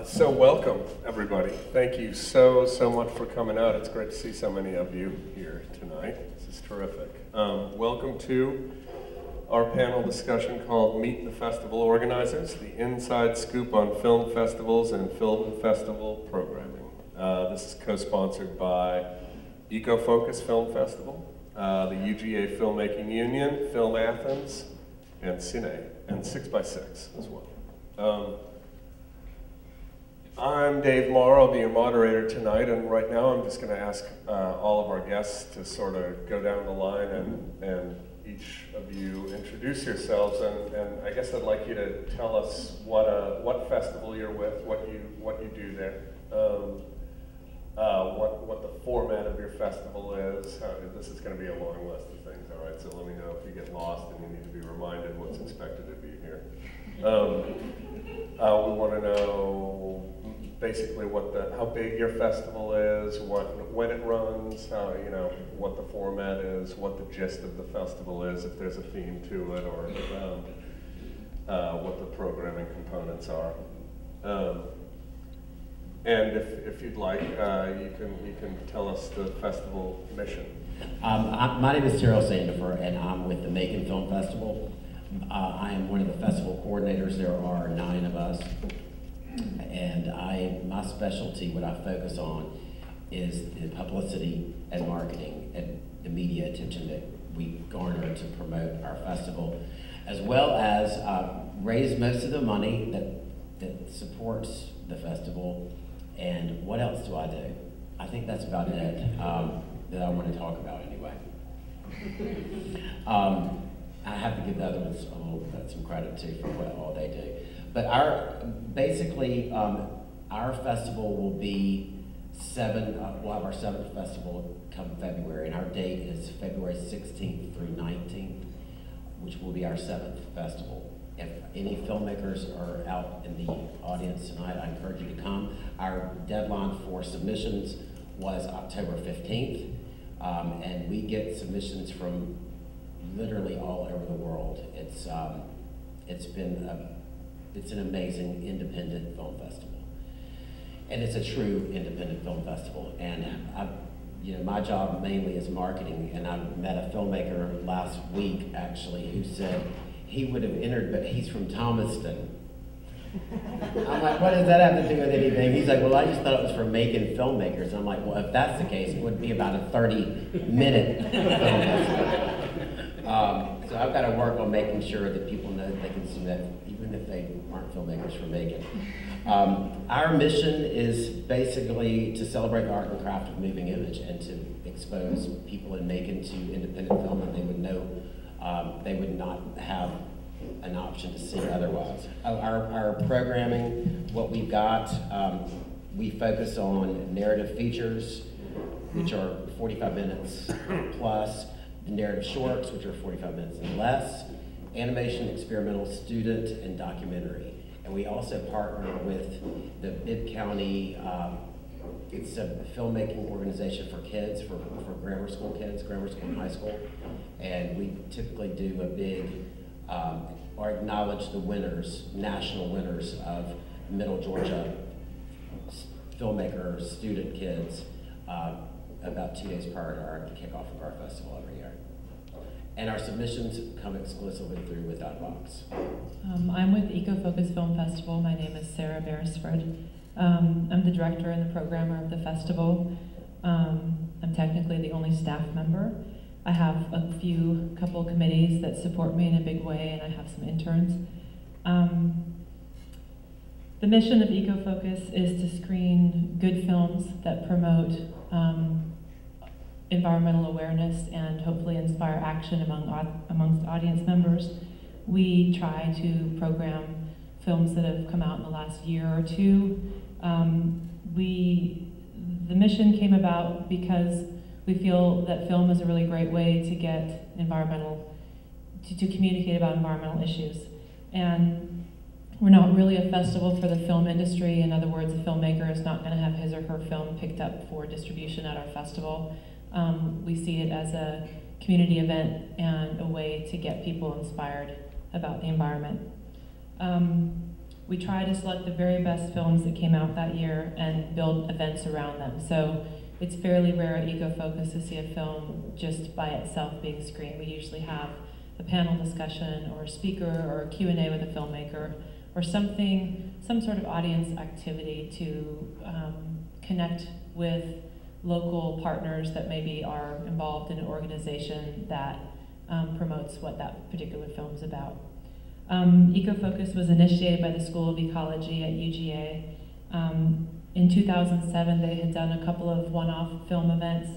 So welcome, everybody. Thank you so much for coming out. It's great to see so many of you here tonight. This is terrific. Welcome to our panel discussion called Meet the Festival Organizers, the inside scoop on film festivals and film festival programming. This is co-sponsored by EcoFocus Film Festival, the UGA Filmmaking Union, Film Athens, and Cine, and 6x6 as well. I'm Dave Marr, I'll be your moderator tonight, and right now I'm just going to ask all of our guests to sort of go down the line and each of you introduce yourselves, and I guess I'd like you to tell us what festival you're with, what you do there, what the format of your festival is. This is going to be a long list of things, all right, so let me know if you get lost and you need to be reminded what's expected of you here. We want to know basically how big your festival is, when it runs, what the format is, what the gist of the festival is, if there's a theme to it, or what the programming components are. And if you'd like, you can tell us the festival mission. My name is Terrell Sandefur, and I'm with the Macon Film Festival. I am one of the festival coordinators. There are 9 of us, and my specialty, what I focus on, is the publicity and marketing and the media attention that we garner to promote our festival, as well as raise most of the money that supports the festival. And what else do I do? I think that's about it that I want to talk about anyway. I have to give the other ones a little bit some credit too for what all they do. But our festival will be we'll have our 7th festival come February, and our date is February 16th through 19th, which will be our 7th festival. If any filmmakers are out in the audience tonight, I encourage you to come. Our deadline for submissions was October 15th, and we get submissions from literally all over the world. It's an amazing independent film festival, and it's a true independent film festival. And my job mainly is marketing. And I met a filmmaker last week actually who said he would have entered, but he's from Thomaston. I'm like, what does that have to do with anything? He's like, well, I just thought it was for Macon filmmakers. And I'm like, well, if that's the case, it would be about a 30-minute film festival. So I've got to work on making sure that people know that they can see that, even if they aren't filmmakers from Macon. Our mission is basically to celebrate the art and craft of moving image and to expose people in Macon to independent film that they would know they would not have an option to see otherwise. Our programming, what we've got, we focus on narrative features, which are 45 minutes plus, narrative shorts, which are 45 minutes and less, animation, experimental, student, and documentary. And we also partner with the Mid-County, it's a filmmaking organization for kids, for grammar school kids, grammar school and high school. And we typically do a big, or acknowledge the winners, national winners of Middle Georgia filmmaker student kids about 2 days prior to the kickoff of our festival every year. And our submissions come exclusively through Without a Box. I'm with EcoFocus Film Festival. My name is Sara Beresford. I'm the director and the programmer of the festival. I'm technically the only staff member. I have a couple committees that support me in a big way, and I have some interns. The mission of EcoFocus is to screen good films that promote environmental awareness and hopefully inspire action amongst audience members. We try to program films that have come out in the last year or two. The mission came about because we feel that film is a really great way to get to communicate about environmental issues. And we're not really a festival for the film industry. In other words, a filmmaker is not going to have his or her film picked up for distribution at our festival. We see it as a community event and a way to get people inspired about the environment. we try to select the very best films that came out that year and build events around them. So it's fairly rare at EcoFocus to see a film just by itself being screened. We usually have a panel discussion or a speaker or a Q&A with a filmmaker or something, some sort of audience activity to connect with local partners that maybe are involved in an organization that promotes what that particular film is about. EcoFocus was initiated by the School of Ecology at UGA. In 2007, they had done a couple of one-off film events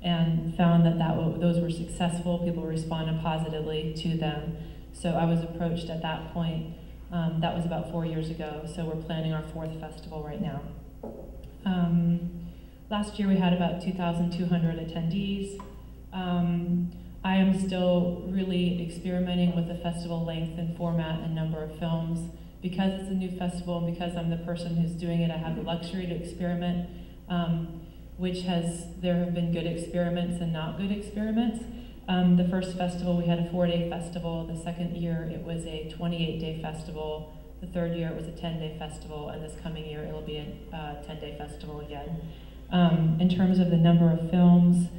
and found that those were successful. People responded positively to them. So I was approached at that point. That was about 4 years ago, so we're planning our 4th festival right now. Last year we had about 2,200 attendees. I am still really experimenting with the festival length and format and number of films. Because it's a new festival and because I'm the person who's doing it, I have the luxury to experiment, there have been good experiments and not good experiments. The first festival, we had a 4-day festival. The second year, it was a 28-day festival. The third year, it was a 10-day festival. And this coming year, it'll be a 10-day festival again. In terms of the number of films,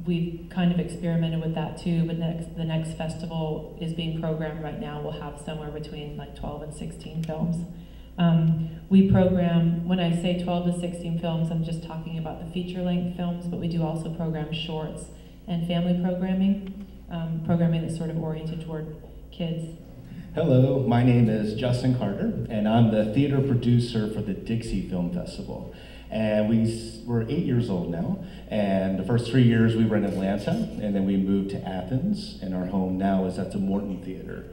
we've kind of experimented with that too, but the next festival is being programmed right now. We'll have somewhere between like 12 and 16 films. We program, when I say 12 to 16 films, I'm just talking about the feature-length films, but we do also program shorts and family programming, programming that's sort of oriented toward kids. Hello, my name is Justin Carter, and I'm the theater producer for the Dixie Film Festival. And we're 8 years old now, and the first 3 years we were in Atlanta, and then we moved to Athens, and our home now is at the Morton Theater.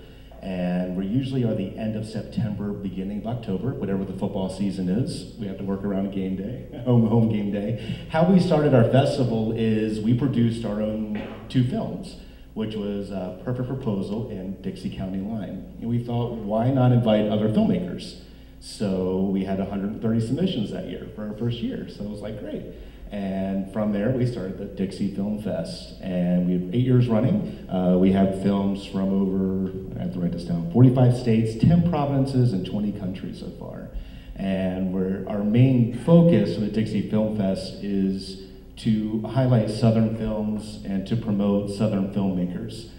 And we usually are the end of September, beginning of October, whatever the football season is. We have to work around game day, home game day. How we started our festival is we produced our own 2 films, which was Perfect Proposal and Dixie County Line. And we thought, why not invite other filmmakers? So we had 130 submissions that year for our first year, so it was like great. And from there, we started the Dixie Film Fest, and we have 8 years running. We have films from over, I have to write this down, 45 states, 10 provinces, and 20 countries so far. And our main focus of the Dixie Film Fest is to highlight Southern films and to promote Southern filmmakers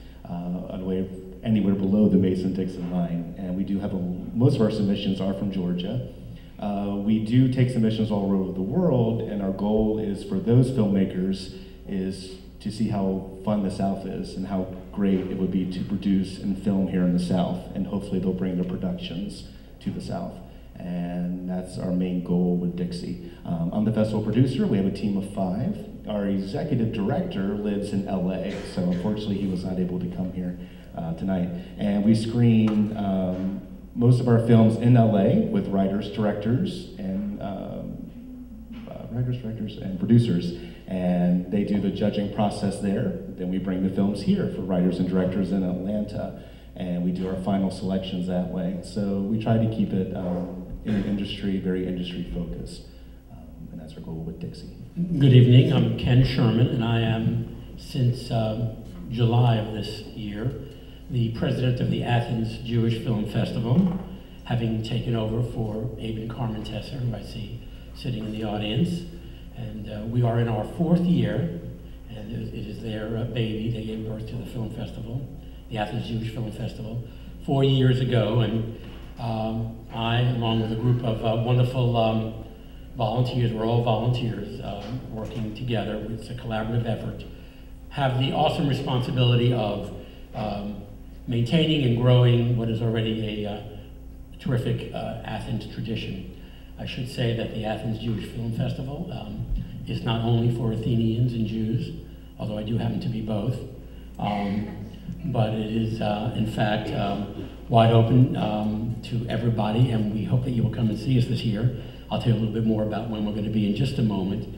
anywhere below the Mason-Dixon line. And we do have most of our submissions are from Georgia. We do take submissions all over the world, and our goal is for those filmmakers is to see how fun the South is and how great it would be to produce and film here in the South, and hopefully they'll bring their productions to the South. And that's our main goal with Dixie. I'm the festival producer. We have a team of 5. Our executive director lives in LA, so unfortunately he was not able to come here tonight. And we screen most of our films in LA with writers, directors, and producers. And they do the judging process there. Then we bring the films here for writers and directors in Atlanta. And we do our final selections that way. So we try to keep it in the industry, very industry focused. And that's our goal with Dixie. Good evening, I'm Ken Sherman, and I am, since July of this year, the president of the Athens Jewish Film Festival, having taken over for Abe and Carmen Tesser, who I see sitting in the audience. And we are in our 4th year, and it is their baby. They gave birth to the film festival, the Athens Jewish Film Festival, 4 years ago. And I, along with a group of wonderful volunteers, we're all volunteers working together, it's a collaborative effort, have the awesome responsibility of maintaining and growing what is already a terrific Athens tradition. I should say that the Athens Jewish Film Festival is not only for Athenians and Jews, although I do happen to be both, but it is in fact wide open to everybody, and we hope that you will come and see us this year. I'll tell you a little bit more about when we're going to be in just a moment.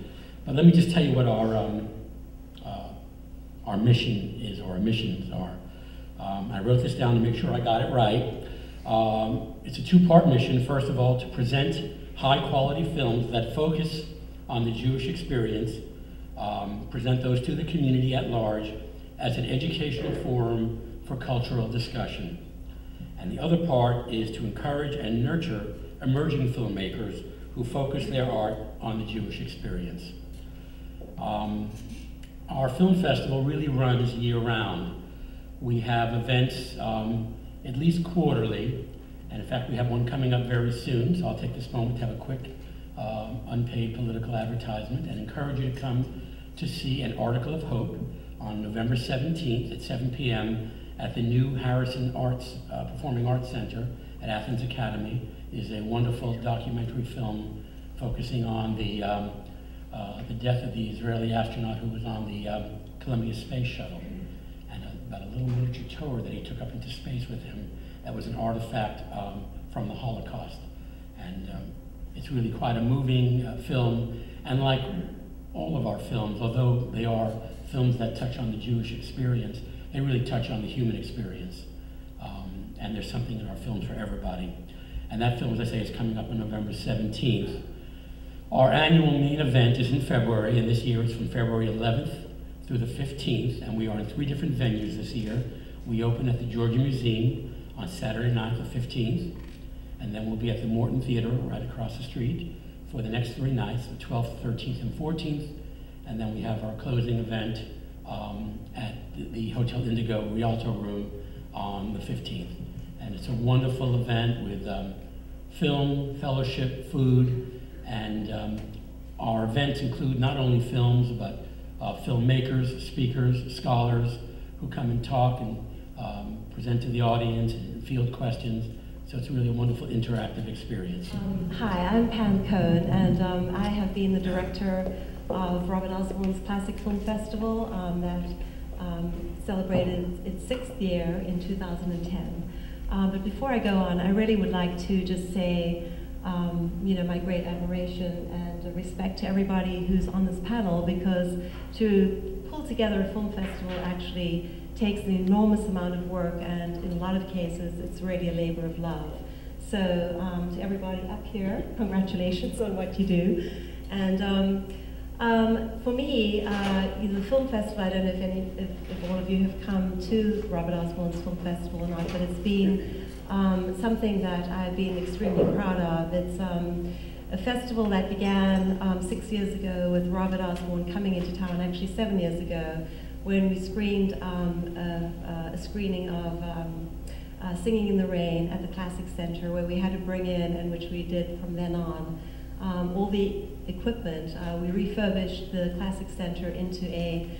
But let me just tell you what our mission is, or our missions are. I wrote this down to make sure I got it right. It's a 2-part mission. First of all, to present high-quality films that focus on the Jewish experience, present those to the community at large as an educational forum for cultural discussion. And the other part is to encourage and nurture emerging filmmakers who focus their art on the Jewish experience. Our film festival really runs year-round. We have events at least quarterly, and in fact we have one coming up very soon, so I'll take this moment to have a quick unpaid political advertisement and encourage you to come to see An Article of Hope on November 17th at 7 p.m. at the new Harrison Performing Arts Center at Athens Academy. It is a wonderful documentary film focusing on the death of the Israeli astronaut who was on the Columbia Space Shuttle, and about a little miniature tour that he took up into space with him that was an artifact from the Holocaust. And it's really quite a moving film, and like all of our films, although they are films that touch on the Jewish experience, they really touch on the human experience. And there's something in our films for everybody. And that film, as I say, is coming up on November 17th. Our annual main event is in February, and this year it's from February 11th through the 15th, and we are in 3 different venues this year. We open at the Georgia Museum on Saturday night, the 15th, and then we'll be at the Morton Theater right across the street for the next 3 nights, the 12th, 13th, and 14th, and then we have our closing event at the Hotel Indigo Rialto Room on the 15th. And it's a wonderful event with film, fellowship, food, and our events include not only films, but filmmakers, speakers, scholars who come and talk and present to the audience and field questions. So it's really a wonderful interactive experience. Hi, I'm Pam Kohn, and I have been the director of Robert Osborne's Classic Film Festival that celebrated its 6th year in 2010. But before I go on, I really would like to just say, my great admiration and respect to everybody who's on this panel, because to pull together a film festival actually takes an enormous amount of work, and in a lot of cases, it's really a labor of love. So to everybody up here, congratulations on what you do. And for me, the film festival, I don't know if all of you have come to Robert Osborne's Film Festival or not, but it's been something that I've been extremely proud of. It's a festival that began 6 years ago with Robert Osborne coming into town, actually 7 years ago, when we screened a screening of Singing in the Rain at the Classic Center, where we had to bring in, and which we did from then on, all the equipment. We refurbished the Classic Center into a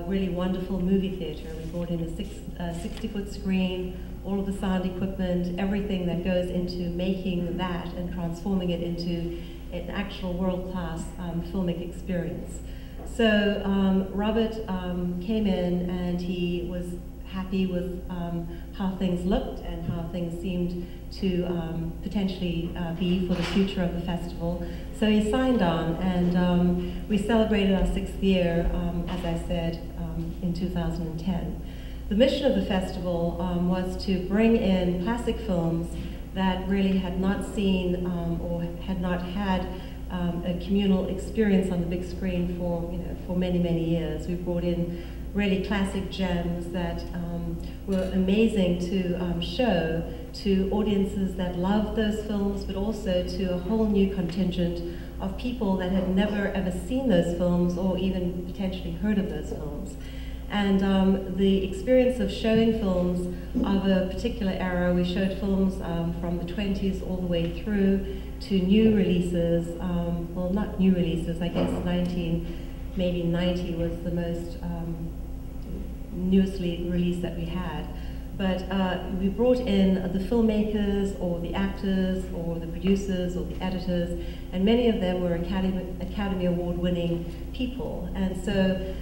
really wonderful movie theater. We brought in a 60-foot screen, all of the sound equipment, everything that goes into making that and transforming it into an actual world-class filmic experience. So Robert came in and he was happy with how things looked and how things seemed to potentially be for the future of the festival. So he signed on, and we celebrated our 6th year, as I said, in 2010. The mission of the festival was to bring in classic films that really had not seen or had not had a communal experience on the big screen for many, many years. We brought in really classic gems that were amazing to show to audiences that loved those films, but also to a whole new contingent of people that had never ever seen those films or even potentially heard of those films. And the experience of showing films of a particular era, we showed films from the 20s all the way through to new releases, well, not new releases, I guess maybe 90 was the most newest release that we had. But we brought in the filmmakers or the actors or the producers or the editors, and many of them were Academy Award winning people. And so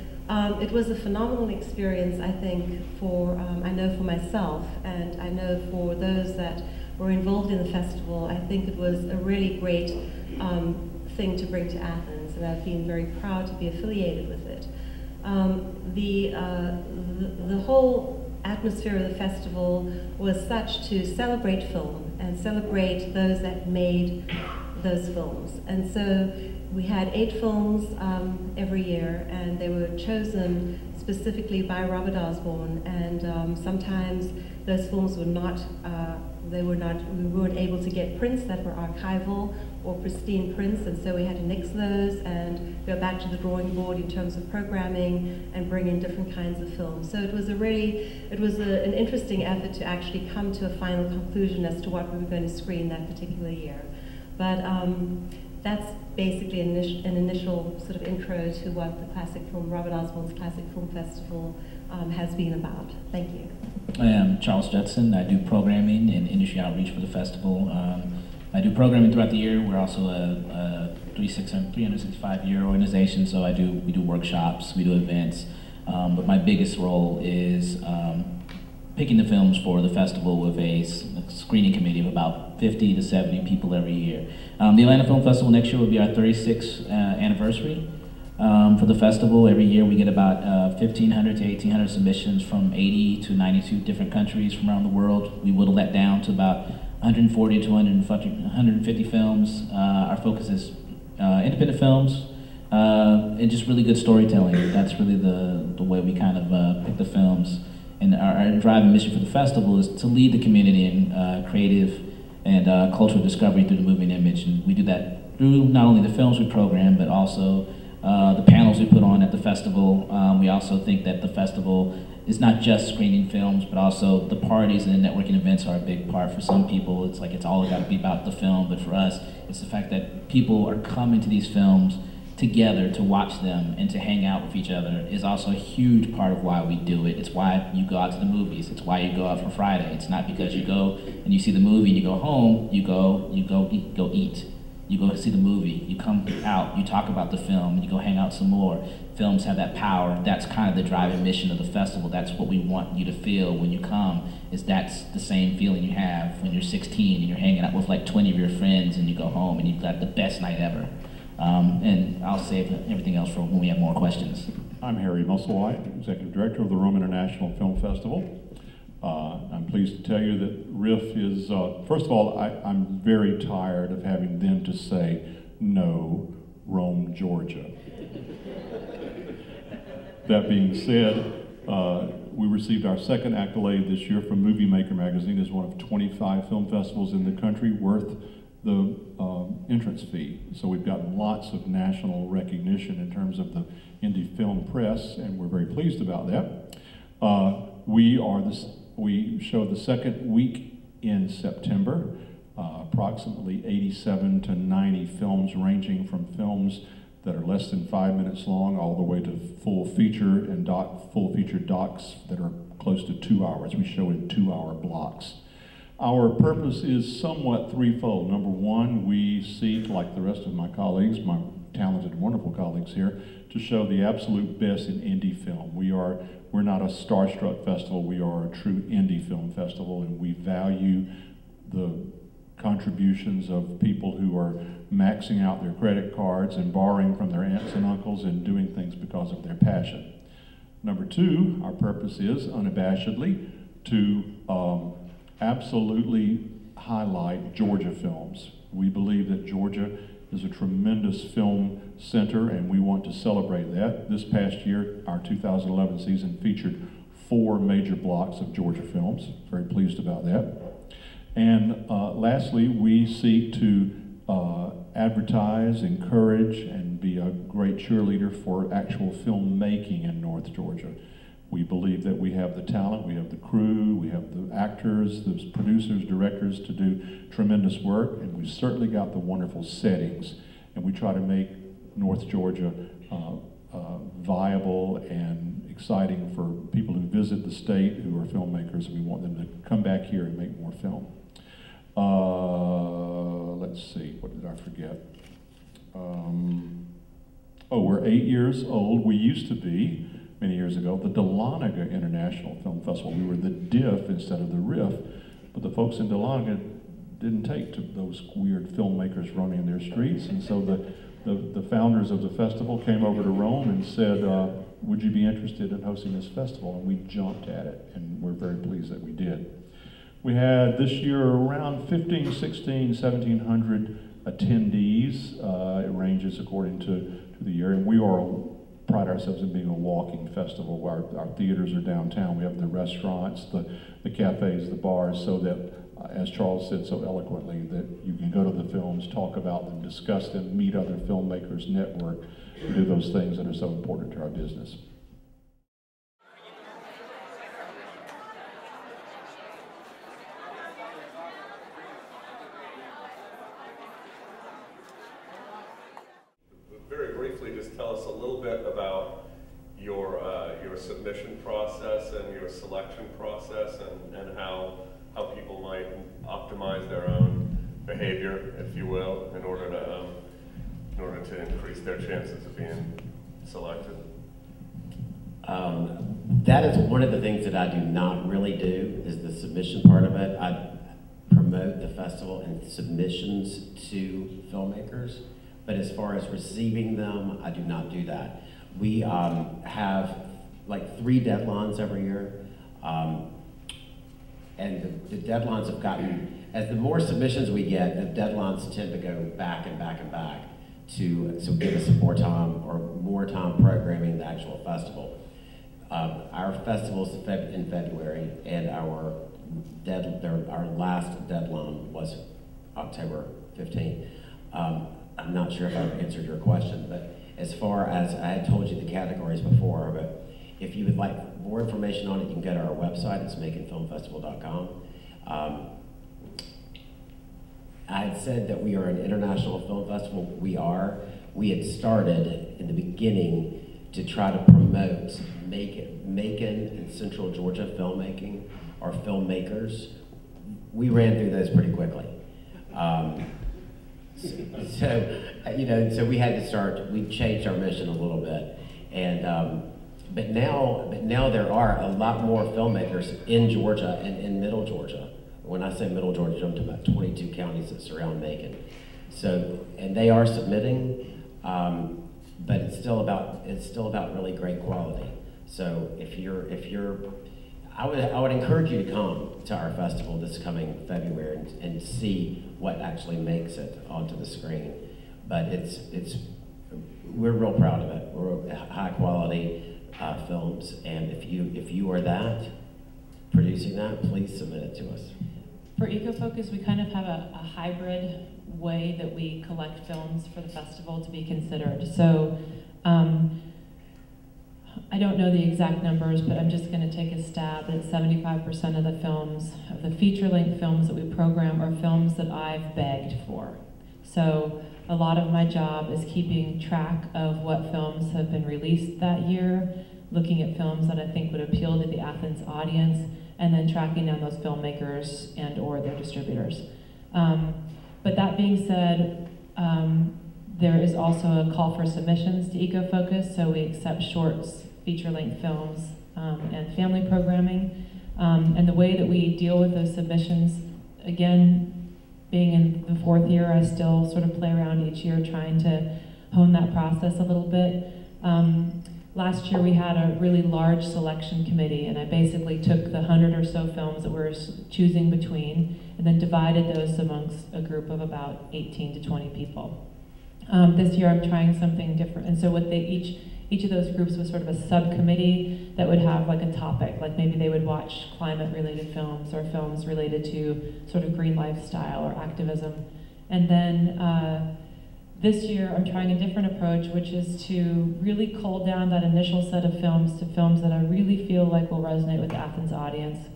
it was a phenomenal experience, I think, I know for myself, and I know for those that were involved in the festival. I think it was a really great thing to bring to Athens, and I've been very proud to be affiliated with it. The whole atmosphere of the festival was such to celebrate film and celebrate those that made those films. And so we had 8 films every year, and they were chosen specifically by Robert Osborne, and sometimes those films were not, we weren't able to get prints that were archival or pristine prints, and so we had to nix those and go back to the drawing board in terms of programming and bring in different kinds of films. So it was an interesting effort to actually come to a final conclusion as to what we were going to screen that particular year. But that's basically an initial sort of intro to what the classic film, Robert Osborne's Classic Film Festival has been about. Thank you. I am Charles Judson. I do programming and industry outreach for the festival. I do programming throughout the year. We're also a 365-year organization, so we do workshops, we do events. But my biggest role is picking the films for the festival with a screening committee of about 50 to 70 people every year. The Atlanta Film Festival next year will be our 36th anniversary. For the festival, every year we get about 1,500 to 1,800 submissions from 80 to 92 different countries from around the world. We whittle that down to about 140 to 150 films. Our focus is independent films and just really good storytelling. That's really the way we kind of pick the films. And our driving mission for the festival is to lead the community in creative and cultural discovery through the moving image. And we do that through not only the films we program, but also the panels we put on at the festival. We also think that the festival is not just screening films, but also the parties and the networking events are a big part. For some people, it's like it's all got to be about the film, but for us, it's the fact that people are coming to these films together to watch them and to hang out with each other is also a huge part of why we do it. It's why you go out to the movies. It's why you go out for Friday. It's not because you go and you see the movie and you go home. You go eat. You go see the movie. You come out. You talk about the film. You go hang out some more. Films have that power. That's kind of the driving mission of the festival. That's what we want you to feel when you come. That's the same feeling you have when you're 16 and you're hanging out with like 20 of your friends and you go home and you've got the best night ever. And I'll save everything else for when we have more questions. I'm Harry Musselwhite, Executive Director of the Rome International Film Festival. I'm pleased to tell you that RIF is, first of all, I'm very tired of having them to say, no, Rome, Georgia. That being said, we received our second accolade this year from Movie Maker magazine as one of 25 film festivals in the country worth the entrance fee. So we've gotten lots of national recognition in terms of the indie film press, and we're very pleased about that. We show the second week in September, approximately 87 to 90 films, ranging from films that are less than 5 minutes long all the way to full feature and full feature docs that are close to 2 hours. We show in 2-hour blocks. Our purpose is somewhat threefold. Number one, we seek, like the rest of my colleagues, my talented, wonderful colleagues here, to show the absolute best in indie film. We're not a starstruck festival, we are a true indie film festival, and we value the contributions of people who are maxing out their credit cards and borrowing from their aunts and uncles and doing things because of their passion. Number two, our purpose is unabashedly to absolutely highlight Georgia films. We believe that Georgia is a tremendous film center, and we want to celebrate that. This past year, our 2011 season featured 4 major blocks of Georgia films. Very pleased about that. And lastly, we seek to advertise, encourage, and be a great cheerleader for actual filmmaking in North Georgia. We believe that we have the talent, we have the crew, we have the actors, the producers, directors to do tremendous work, and we've certainly got the wonderful settings. And we try to make North Georgia viable and exciting for people who visit the state who are filmmakers. We want them to come back here and make more film. Let's see, what did I forget? We're 8 years old. We used to be, many years ago, the Dahlonega International Film Festival. We were the DIF instead of the RIF, but the folks in Dahlonega didn't take to those weird filmmakers running their streets, and so the founders of the festival came over to Rome and said, would you be interested in hosting this festival? And we jumped at it, and we're very pleased that we did. We had this year around 15, 16, 1,700 attendees. It ranges according to the year, and we are pride ourselves in being a walking festival. Our theaters are downtown. We have the restaurants, the cafes, the bars, so that, as Charles said so eloquently, that you can go to the films, talk about them, discuss them, meet other filmmakers, network, and do those things that are so important to our business. Very briefly, just tell us a little bit about your submission process and your selection process, and how people might optimize their own behavior, if you will, in order to increase their chances of being selected. That is one of the things that I do not really do, is the submission part of it. I promote the festival and submissions to filmmakers, but as far as receiving them, I do not do that. We have like 3 deadlines every year, and the deadlines have gotten, as the more submissions we get, the deadlines tend to go back and back and back to give us more time programming the actual festival. Our festival's in February, and our last deadline was October 15th. I'm not sure if I've answered your question, but as far as I had told you the categories before, but if you would like more information on it, you can go to our website. It's maconfilmfestival.com. I had said that we are an international film festival. We are. We had started in the beginning to try to promote Macon and Central Georgia filmmaking, or filmmakers. We ran through those pretty quickly. So we had to start. We changed our mission a little bit, and but now there are a lot more filmmakers in Georgia and in Middle Georgia. When I say Middle Georgia, I'm talking about 22 counties that surround Macon. So, and they are submitting, but it's still about really great quality. So I would encourage you to come to our festival this coming February and see what actually makes it onto the screen. But we're real proud of it. We're high quality films, and if you are producing that, please submit it to us. For EcoFocus, we kind of have a hybrid way that we collect films for the festival to be considered. So I don't know the exact numbers, but I'm just going to take a stab that 75% of the films, of the feature-length films that we program, are films that I've begged for. So a lot of my job is keeping track of what films have been released that year, looking at films that I think would appeal to the Athens audience, and then tracking down those filmmakers and or their distributors. But that being said, there is also a call for submissions to EcoFocus, so we accept shorts, feature-length films, and family programming. And the way that we deal with those submissions, again, being in the 4th year, I still sort of play around each year trying to hone that process a little bit. Last year we had a really large selection committee, and I basically took the 100 or so films that we're choosing between and then divided those amongst a group of about 18 to 20 people. This year I'm trying something different, and so what each of those groups was sort of a subcommittee that would have like a topic, like maybe they would watch climate-related films or films related to sort of green lifestyle or activism. And then this year I'm trying a different approach, which is to really cull down that initial set of films to films that I really feel like will resonate with the Athens audience.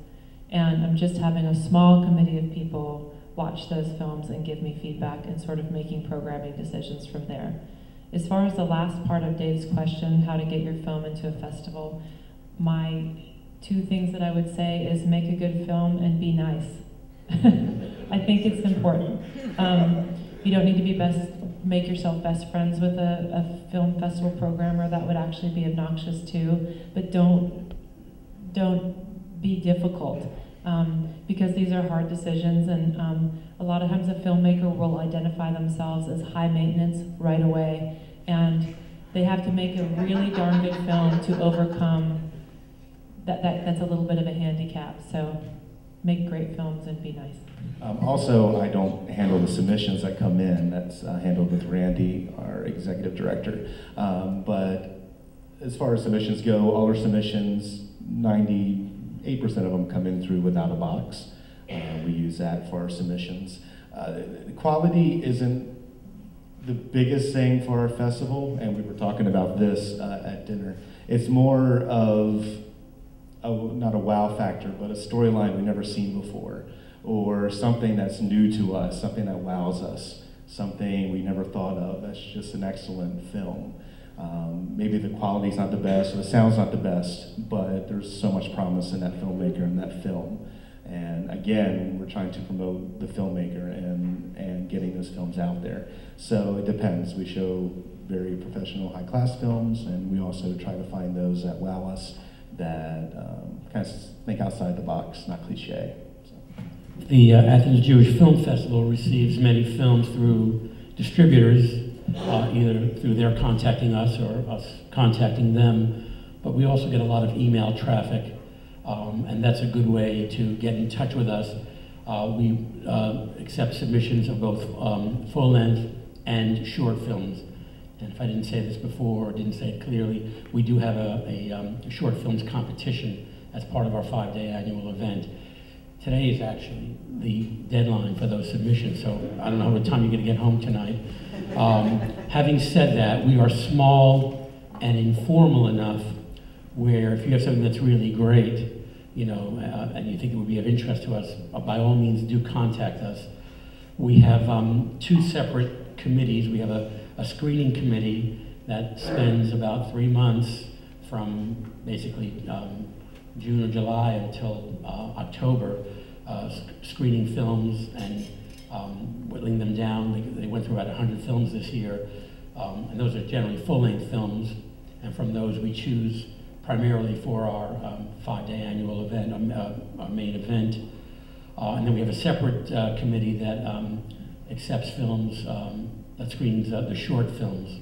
And I'm just having a small committee of people watch those films and give me feedback and sort of making programming decisions from there. As far as the last part of Dave's question, how to get your film into a festival, my 2 things that I would say is make a good film and be nice. I think it's important. You don't need to be make yourself best friends with a film festival programmer. That would actually be obnoxious too. But don't be difficult, because these are hard decisions, and a lot of times a filmmaker will identify themselves as high maintenance right away, and they have to make a really darn good film to overcome that's a little bit of a handicap. So make great films and be nice. Also, I don't handle the submissions that come in. That's handled with Randy, our executive director. But as far as submissions go, all our submissions, 98% of them come in through Without a Box. We use that for our submissions. Quality isn't the biggest thing for our festival, and we were talking about this at dinner. It's more of, not a wow factor, but a storyline we've never seen before, or something that's new to us, something that wows us, something we never thought of. That's just an excellent film. Maybe the quality's not the best, or the sound's not the best, but there's so much promise in that filmmaker and that film. And again, we're trying to promote the filmmaker and getting those films out there. So it depends. We show very professional, high-class films, and we also try to find those that wow us, that kind of think outside the box, not cliche. So. The Athens Jewish Film Festival receives many films through distributors, either through their contacting us or us contacting them, but we also get a lot of email traffic, and that's a good way to get in touch with us. We accept submissions of both full-length and short films. And if I didn't say this before or didn't say it clearly, we do have a short films competition as part of our 5-day annual event. Today is actually the deadline for those submissions, so I don't know what time you're going to get home tonight. Having said that, we are small and informal enough where if you have something that's really great, you know, and you think it would be of interest to us, by all means do contact us. We have 2 separate committees. We have a screening committee that spends about 3 months from basically June or July until October, screening films and whittling them down. They went through about 100 films this year, and those are generally full-length films, and from those we choose primarily for our 5-day annual event, our main event. And then we have a separate committee that accepts films, that screens the short films.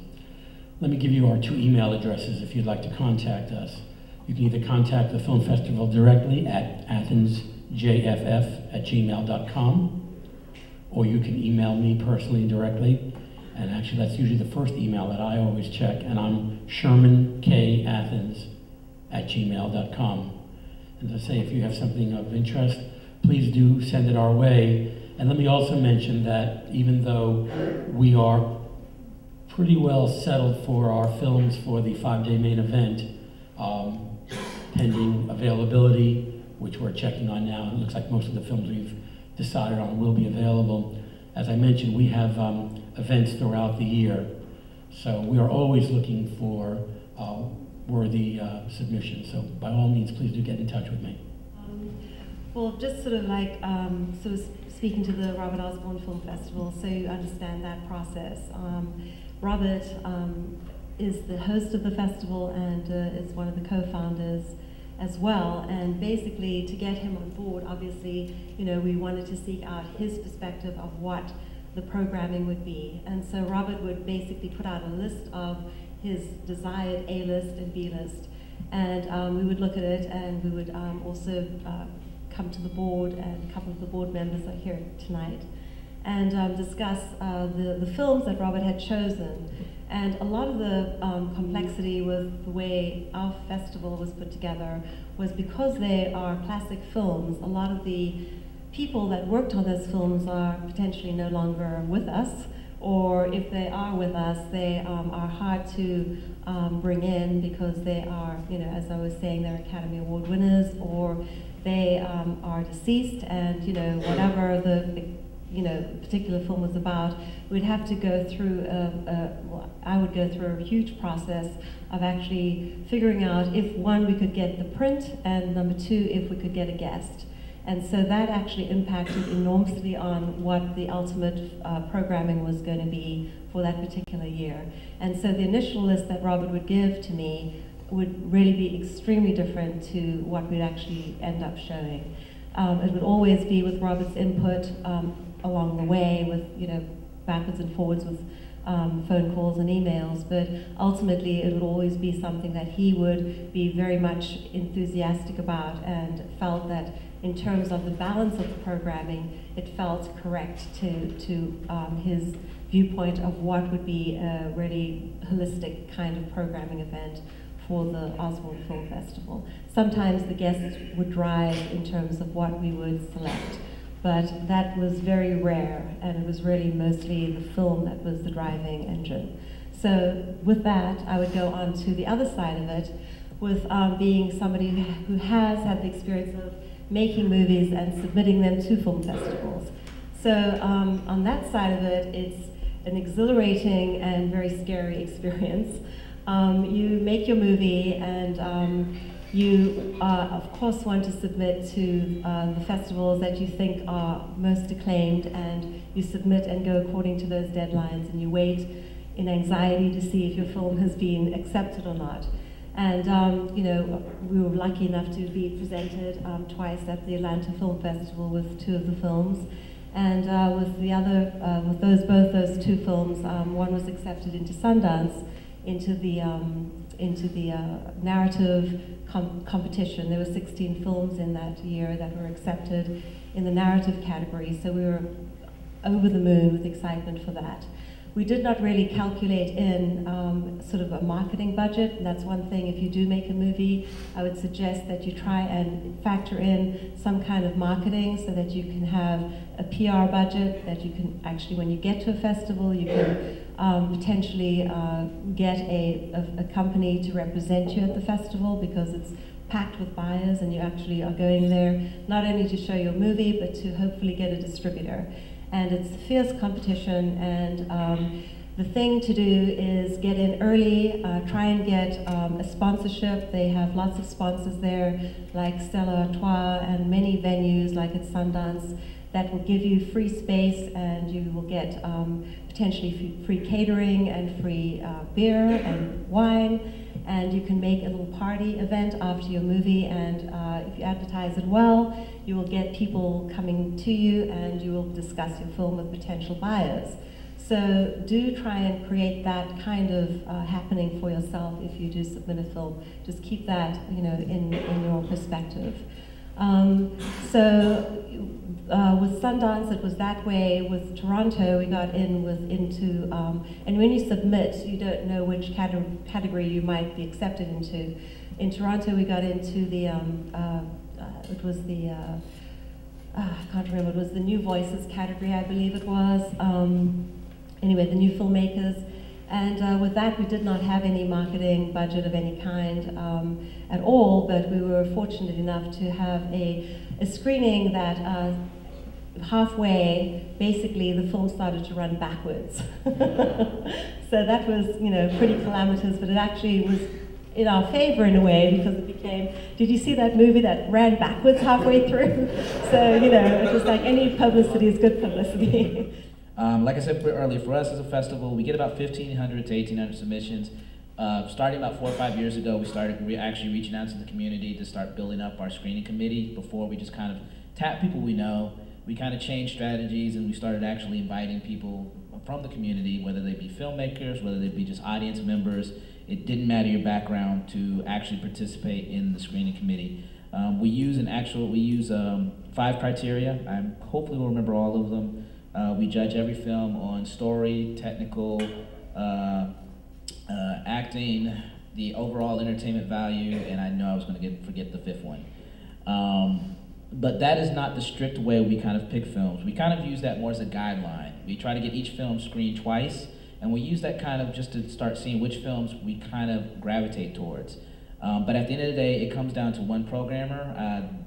Let me give you our 2 email addresses if you'd like to contact us. You can either contact the film festival directly at athensjff@gmail.com, or you can email me personally directly. And actually that's usually the first email that I always check, and I'm shermankathens@gmail.com. And as I say, if you have something of interest, please do send it our way. And let me also mention that even though we are pretty well settled for our films for the 5-day main event, pending availability, which we're checking on now, it looks like most of the films we've decided on will be available. As I mentioned, we have events throughout the year, so we are always looking for worthy submissions. So by all means, please do get in touch with me. Well, just sort of like speaking to the Robert Osborne Film Festival, so you understand that process. Robert is the host of the festival and is one of the co-founders as well. And basically, to get him on board, obviously, you know, we wanted to seek out his perspective of what the programming would be. And so Robert would basically put out a list of his desired A-list and B-list. And we would look at it, and we would also come to the board, and a couple of the board members are here tonight, and discuss the films that Robert had chosen. And a lot of the complexity with the way our festival was put together was because they are classic films, a lot of the people that worked on those films are potentially no longer with us, or if they are with us, they are hard to bring in because they are, you know, as I was saying, they're Academy Award winners, or they are deceased, and, you know, whatever the particular film was about, we'd have to go through, well, I would go through a huge process of actually figuring out if, 1, we could get the print, and number 2, if we could get a guest. And so that actually impacted enormously on what the ultimate programming was going to be for that particular year. And so the initial list that Robert would give to me would really be extremely different to what we'd actually end up showing. It would always be with Robert's input along the way, with, you know, backwards and forwards with phone calls and emails, but ultimately it would always be something that he would be very much enthusiastic about, and felt that in terms of the balance of the programming, it felt correct to his viewpoint of what would be a really holistic kind of programming event for the Osbornne Film Festival. Sometimes the guests would drive in terms of what we would select, but that was very rare, and it was really mostly the film that was the driving engine. So with that, I would go on to the other side of it, with being somebody who has had the experience of making movies and submitting them to film festivals. So on that side of it, it's an exhilarating and very scary experience. You make your movie, and you, of course, want to submit to the festivals that you think are most acclaimed, and you submit and go according to those deadlines, and you wait in anxiety to see if your film has been accepted or not. And you know, we were lucky enough to be presented twice at the Atlanta Film Festival with 2 of the films. And with the other, with both those 2 films, one was accepted into Sundance, into the narrative competition. There were 16 films in that year that were accepted in the narrative category, so we were over the moon with excitement for that. We did not really calculate in sort of a marketing budget, and that's one thing. If you do make a movie, I would suggest that you try and factor in some kind of marketing so that you can have a PR budget, that you can actually, when you get to a festival, you can potentially get a company to represent you at the festival, because it's packed with buyers and you actually are going there not only to show your movie, but to hopefully get a distributor. And it's a fierce competition, and the thing to do is get in early, try and get a sponsorship. They have lots of sponsors there, like Stella Artois and many venues like at Sundance that will give you free space, and you will get potentially free catering and free beer and wine. And you can make a little party event after your movie, and if you advertise it well, you will get people coming to you, and you will discuss your film with potential buyers. So do try and create that kind of happening for yourself if you do submit a film. Just keep that, you know, in your perspective. With Sundance, it was that way. With Toronto, we got into, and when you submit, you don't know which category you might be accepted into. In Toronto, we got into the, it was the, I can't remember, it was the New Voices category, I believe it was. Anyway, the new filmmakers. And with that, we did not have any marketing budget of any kind at all, but we were fortunate enough to have a screening that halfway, basically, the film started to run backwards. So that was, you know, pretty calamitous, but it actually was in our favor in a way, because it became, did you see that movie that ran backwards halfway through? So, you know, it was like any publicity is good publicity. Like I said earlier, for us as a festival, we get about 1,500 to 1,800 submissions. Starting about 4 or 5 years ago, we started actually reaching out to the community to start building up our screening committee. Before, we just kind of tap people we know. We kind of changed strategies, and we started actually inviting people from the community, whether they be filmmakers, whether they be just audience members. It didn't matter your background, to actually participate in the screening committee. We use 5 criteria. I hopefully will remember all of them. We judge every film on story, technical, acting, the overall entertainment value, and I know I was going to forget the 5th one. But that is not the strict way we kind of pick films. We kind of use that more as a guideline. We try to get each film screened twice, and we use that kind of just to start seeing which films we kind of gravitate towards. But at the end of the day, it comes down to one programmer.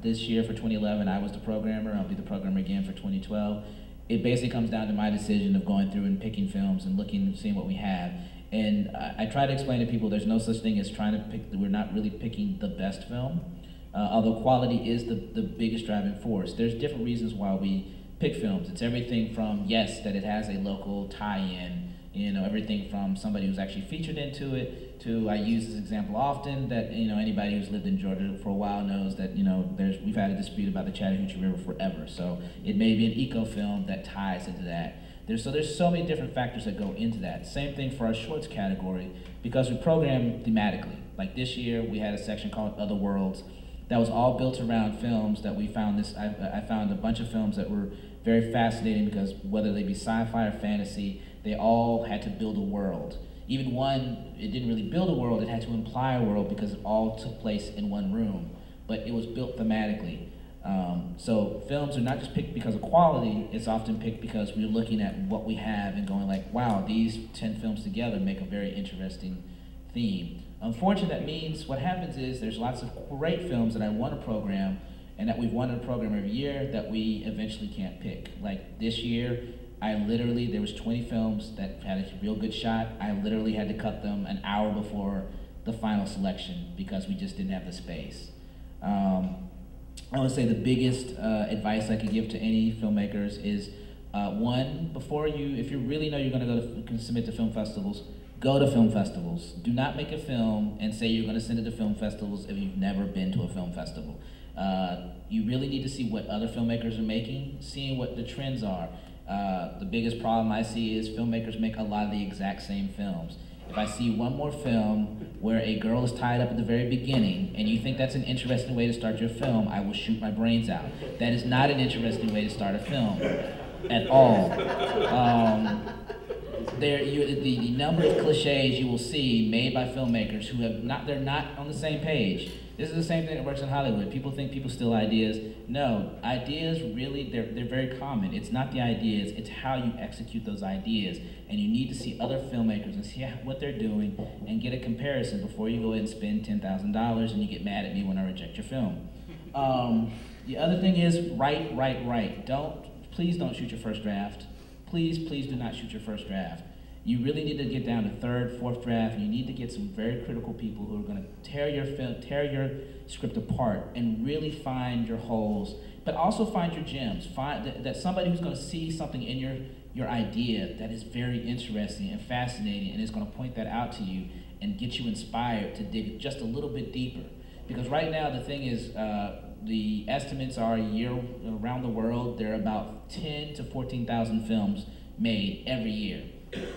This year for 2011, I was the programmer. I'll be the programmer again for 2012. It basically comes down to my decision of going through and picking films and looking and seeing what we have. And I try to explain to people there's no such thing as trying to pick, we're not really picking the best film, although quality is the biggest driving force. There's different reasons why we pick films. It's everything from, yes, that it has a local tie-in, you know, everything from somebody who's actually featured into it to, I use this example often, that, you know, anybody who's lived in Georgia for a while knows that, you know, we've had a dispute about the Chattahoochee River forever. So it may be an eco film that ties into that. There's so many different factors that go into that. Same thing for our shorts category, because we program thematically. Like this year, we had a section called Other Worlds that was all built around films that we found I found a bunch of films that were very fascinating, because whether they be sci-fi or fantasy, they all had to build a world. Even one, it didn't really build a world, it had to imply a world because it all took place in one room, but it was built thematically. So films are not just picked because of quality, it's often picked because we're looking at what we have and going like, wow, these 10 films together make a very interesting theme. Unfortunately, that means what happens is there's lots of great films that I want to program and that we've wanted to program every year that we eventually can't pick. Like this year, there was 20 films that had a real good shot. I literally had to cut them an hour before the final selection because we just didn't have the space. I would say the biggest advice I could give to any filmmakers is, one, if you really know you're going to submit to film festivals, go to film festivals. Do not make a film and say you're going to send it to film festivals if you've never been to a film festival. You really need to see what other filmmakers are making, seeing what the trends are. The biggest problem I see is filmmakers make a lot of the exact same films. If I see one more film where a girl is tied up at the very beginning and you think that's an interesting way to start your film, I will shoot my brains out. That is not an interesting way to start a film at all. The number of cliches you will see made by filmmakers who they're not on the same page. This is the same thing that works in Hollywood. People think people steal ideas. No, ideas really, they're very common. It's not the ideas, it's how you execute those ideas. And you need to see other filmmakers and see what they're doing and get a comparison before you go ahead and spend $10,000 and you get mad at me when I reject your film. The other thing is write. Please don't shoot your first draft. Please do not shoot your first draft. You really need to get down to third, fourth draft, and you need to get some very critical people who are going to tear your script apart and really find your holes, but also find your gems. Find that somebody who's going to see something in your idea that is very interesting and fascinating and is going to point that out to you and get you inspired to dig just a little bit deeper. Because right now the thing is, the estimates are around the world, there are about 10 to 14,000 films made every year.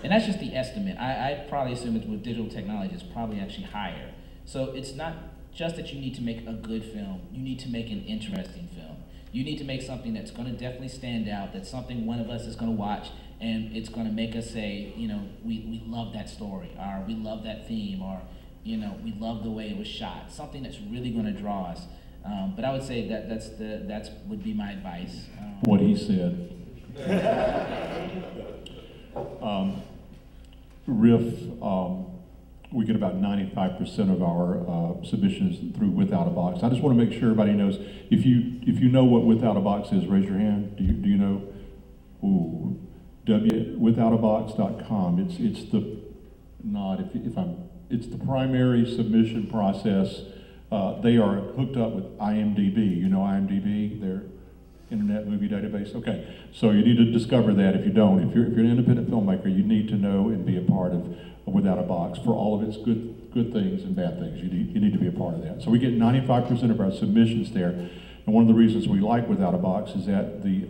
And that's just the estimate. I probably assume with digital technology it's probably actually higher. So it's not just that you need to make a good film, you need to make an interesting film. You need to make something that's going to definitely stand out, that's something one of us is going to watch and it's going to make us say, we love that story, or we love that theme, or we love the way it was shot. Something that's really going to draw us. But I would say that would be my advice. What he said. We get about 95% of our submissions through Without a Box. I just want to make sure everybody knows. If you know what Without a Box is, raise your hand. Do you know? Ooh, withoutabox.com. It's the primary submission process. They are hooked up with IMDb. You know IMDb? They're Internet Movie Database. Okay, so you need to discover that. If you don't, if you're an independent filmmaker, you need to know and be a part of Without a Box for all of its good things and bad things. You need to be a part of that. So we get 95% of our submissions there, and one of the reasons we like Without a Box is that the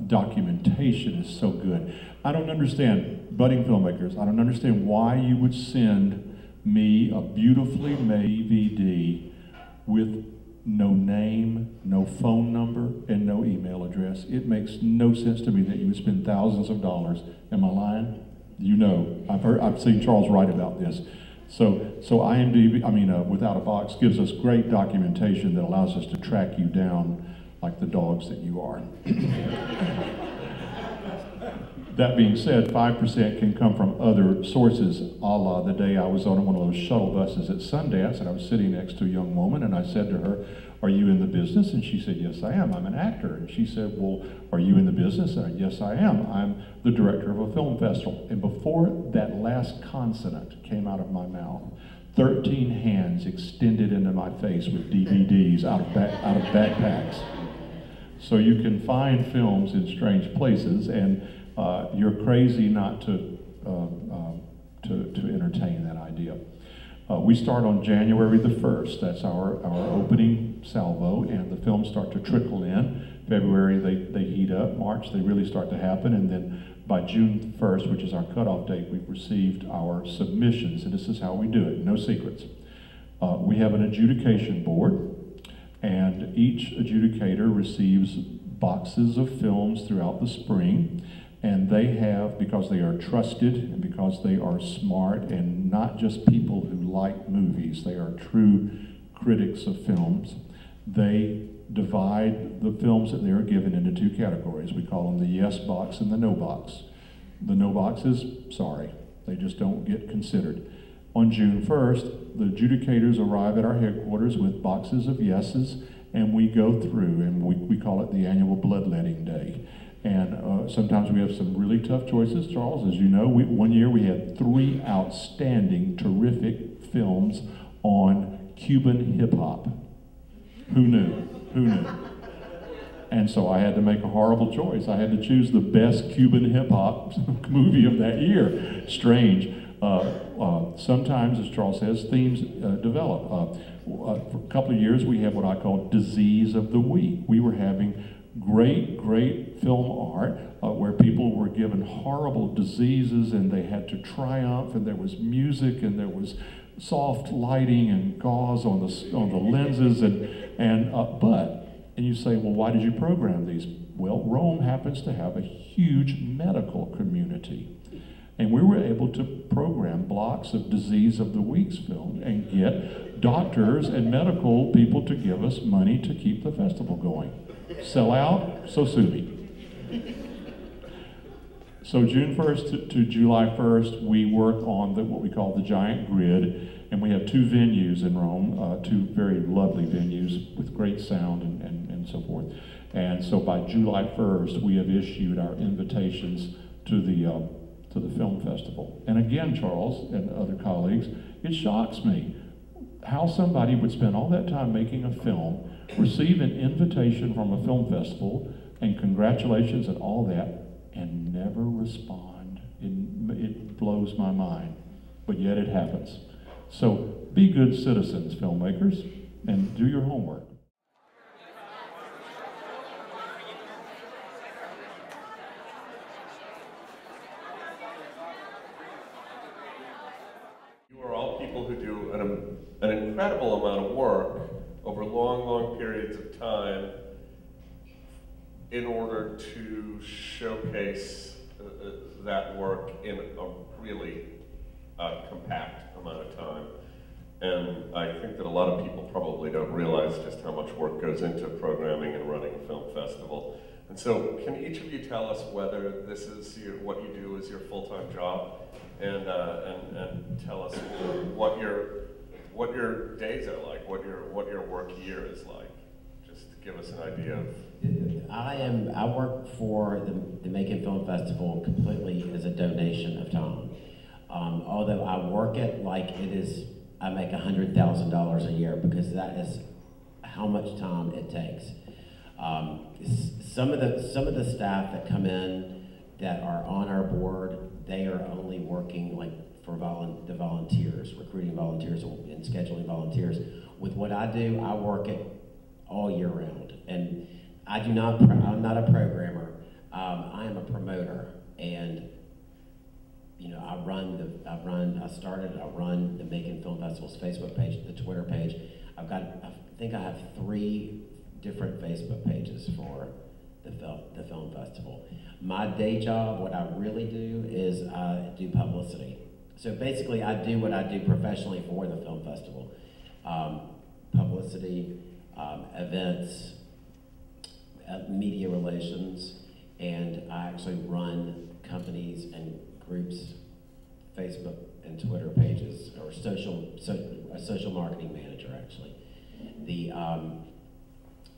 documentation is so good. I don't understand, budding filmmakers, I don't understand why you would send me a beautifully made DVD with no name, no phone number, and no email address. It makes no sense to me that you would spend thousands of dollars. Am I lying? I've seen Charles write about this. So Without a Box gives us great documentation that allows us to track you down like the dogs that you are. That being said, 5% can come from other sources, a la the day I was on one of those shuttle buses at Sundance, and I was sitting next to a young woman, and I said to her, "Are you in the business?" And she said, "Yes, I am. I'm an actor." And she said, "Well, are you in the business?" And I said, "Yes, I am. I'm the director of a film festival." And before that last consonant came out of my mouth, 13 hands extended into my face with DVDs out of backpacks. So you can find films in strange places, and you're crazy not to entertain that idea. We start on January the 1st. That's our opening salvo, and the films start to trickle in. February they heat up. March they really start to happen, and then by June 1st, which is our cutoff date, we've received our submissions, and this is how we do it. No secrets. We have an adjudication board, and each adjudicator receives boxes of films throughout the spring. And they have, because they are trusted and because they are smart and not just people who like movies, they are true critics of films, they divide the films that they are given into two categories. We call them the yes box and the no box. The no box is sorry, they just don't get considered. On June 1st, the adjudicators arrive at our headquarters with boxes of yeses, and we go through, and we call it the annual bloodletting day. And sometimes we have some really tough choices, Charles. As you know, one year we had 3 outstanding, terrific films on Cuban hip-hop. Who knew? Who knew? And so I had to make a horrible choice. I had to choose the best Cuban hip-hop movie of that year. Strange. Sometimes, as Charles says, themes develop. For a couple of years, we had what I call Disease of the Week. We were having great film art where people were given horrible diseases and they had to triumph, and there was music and there was soft lighting and gauze on the lenses, and you say, well, why did you program these? Well, Rome happens to have a huge medical community. And we were able to program blocks of Disease of the Week's film and get doctors and medical people to give us money to keep the festival going. Sell out, so sue me. So June 1st to July 1st, we work on what we call the giant grid, and we have 2 venues in Rome, 2 very lovely venues with great sound and so forth. And so by July 1st, we have issued our invitations to the film festival. And again, Charles and other colleagues, it shocks me how somebody would spend all that time making a film, receive an invitation from a film festival, and congratulations and all that, and never respond. It blows my mind, but yet it happens. So be good citizens, filmmakers, and do your homework. You are all people who do an incredible amount of work over long periods of time in order to showcase that work in a really compact amount of time. And I think that a lot of people probably don't realize just how much work goes into programming and running a film festival. And so can each of you tell us whether this is what you do as your full-time job, and tell us what your days are like, what your work year is like, just to give us an idea of. I work for the Macon Film Festival completely as a donation of time. Although I work it like it is, I make $100,000 a year, because that is how much time it takes. Some of the staff that come in that are on our board, they are only working like for the volunteers, recruiting volunteers and scheduling volunteers. With what I do, I work it all year round, and I'm not a programmer. I am a promoter, and I run the Macon Film Festival's Facebook page, the Twitter page. I think I have 3 different Facebook pages for the film festival. My day job, what I really do is I do publicity. So basically, I do what I do professionally for the film festival: publicity, events, media relations, and I actually run companies and groups' Facebook and Twitter pages, or a social marketing manager actually.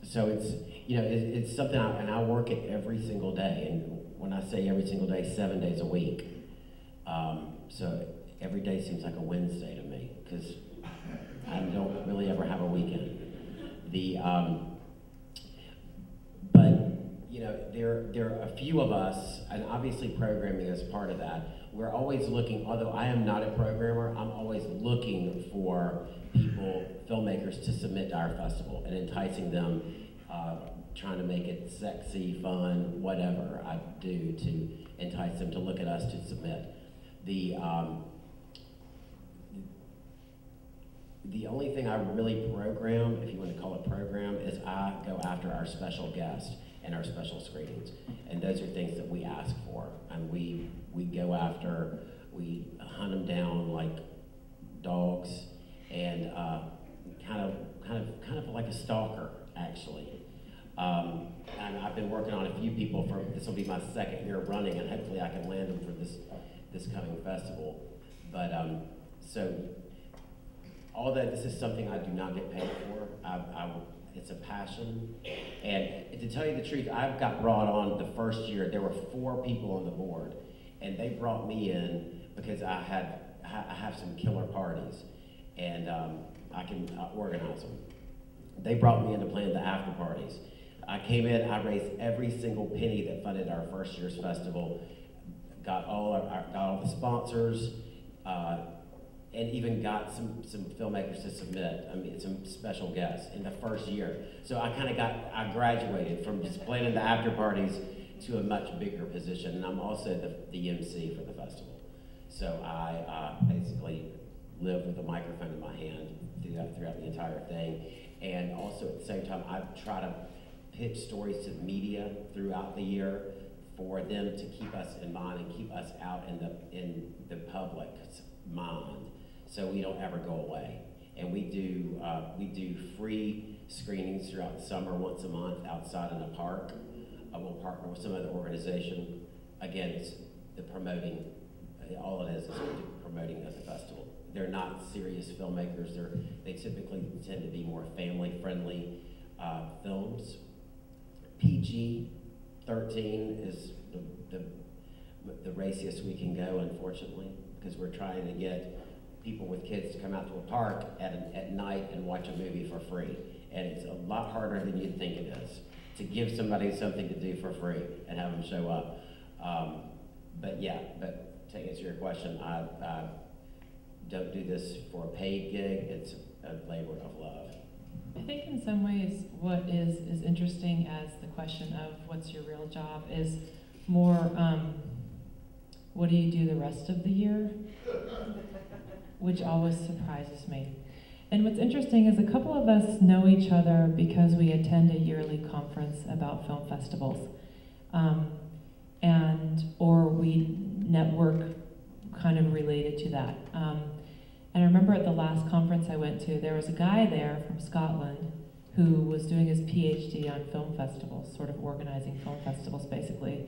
So it's something, and I work it every single day. And when I say every single day, 7 days a week. So every day seems like a Wednesday to me, because I don't really ever have a weekend. But there are a few of us, and obviously programming is part of that. We're always looking, although I am not a programmer, I'm always looking for filmmakers to submit to our festival and enticing them, trying to make it sexy, fun, whatever I do to entice them to look at us to submit. The only thing I really program, if you want to call it program, is I go after our special guest. and our special screenings. And those are things that we ask for. And we go after, we hunt them down like dogs, and kind of like a stalker, actually. And I've been working on a few people for, this will be my second year running, and hopefully I can land them for this coming festival. But so all that, this is something I do not get paid for. It's a passion. And to tell you the truth, I got brought on the first year. There were 4 people on the board, and they brought me in because I have some killer parties, and I can organize them. They brought me in to plan the after parties. I came in, I raised every single penny that funded our first year's festival, got all the sponsors, and even got some filmmakers to submit, some special guests in the first year. So I graduated from just planning the after parties to a much bigger position, and I'm also the MC for the festival. So I basically live with a microphone in my hand throughout the entire thing, and also at the same time, I try to pitch stories to the media throughout the year for them to keep us in mind and keep us out in the public's mind, so we don't ever go away. And we do free screenings throughout the summer, once a month, outside in a park. We'll partner with some other organization. Again, it's the promoting. All it is promoting at the festival. They're not serious filmmakers. They typically tend to be more family-friendly films. PG-13 is the raciest we can go, unfortunately, because we're trying to get people with kids to come out to a park at night and watch a movie for free. And it's a lot harder than you'd think it is to give somebody something to do for free and have them show up. But to answer your question, I don't do this for a paid gig. It's a labor of love. I think in some ways what is interesting as the question of what's your real job is more what do you do the rest of the year, which always surprises me. And what's interesting is a couple of us know each other because we attend a yearly conference about film festivals, or we network kind of related to that. And I remember at the last conference I went to, there was a guy there from Scotland who was doing his PhD on film festivals, sort of organizing film festivals basically.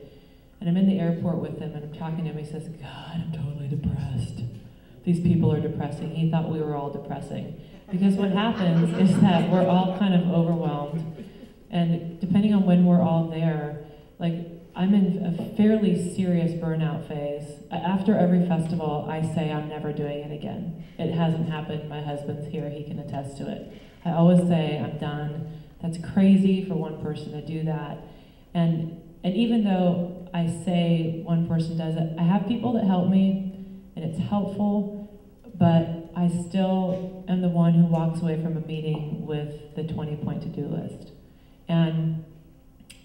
And I'm in the airport with him and I'm talking to him, he says, God, I'm totally depressed. These people are depressing. He thought we were all depressing. Because what happens is that we're all kind of overwhelmed, and depending on when we're all there, like I'm in a fairly serious burnout phase. After every festival, I say I'm never doing it again. It hasn't happened. My husband's here, he can attest to it. I always say I'm done. That's crazy for one person to do that. And even though I say one person does it, I have people that help me, and it's helpful, but I still am the one who walks away from a meeting with the 20-point to-do list. And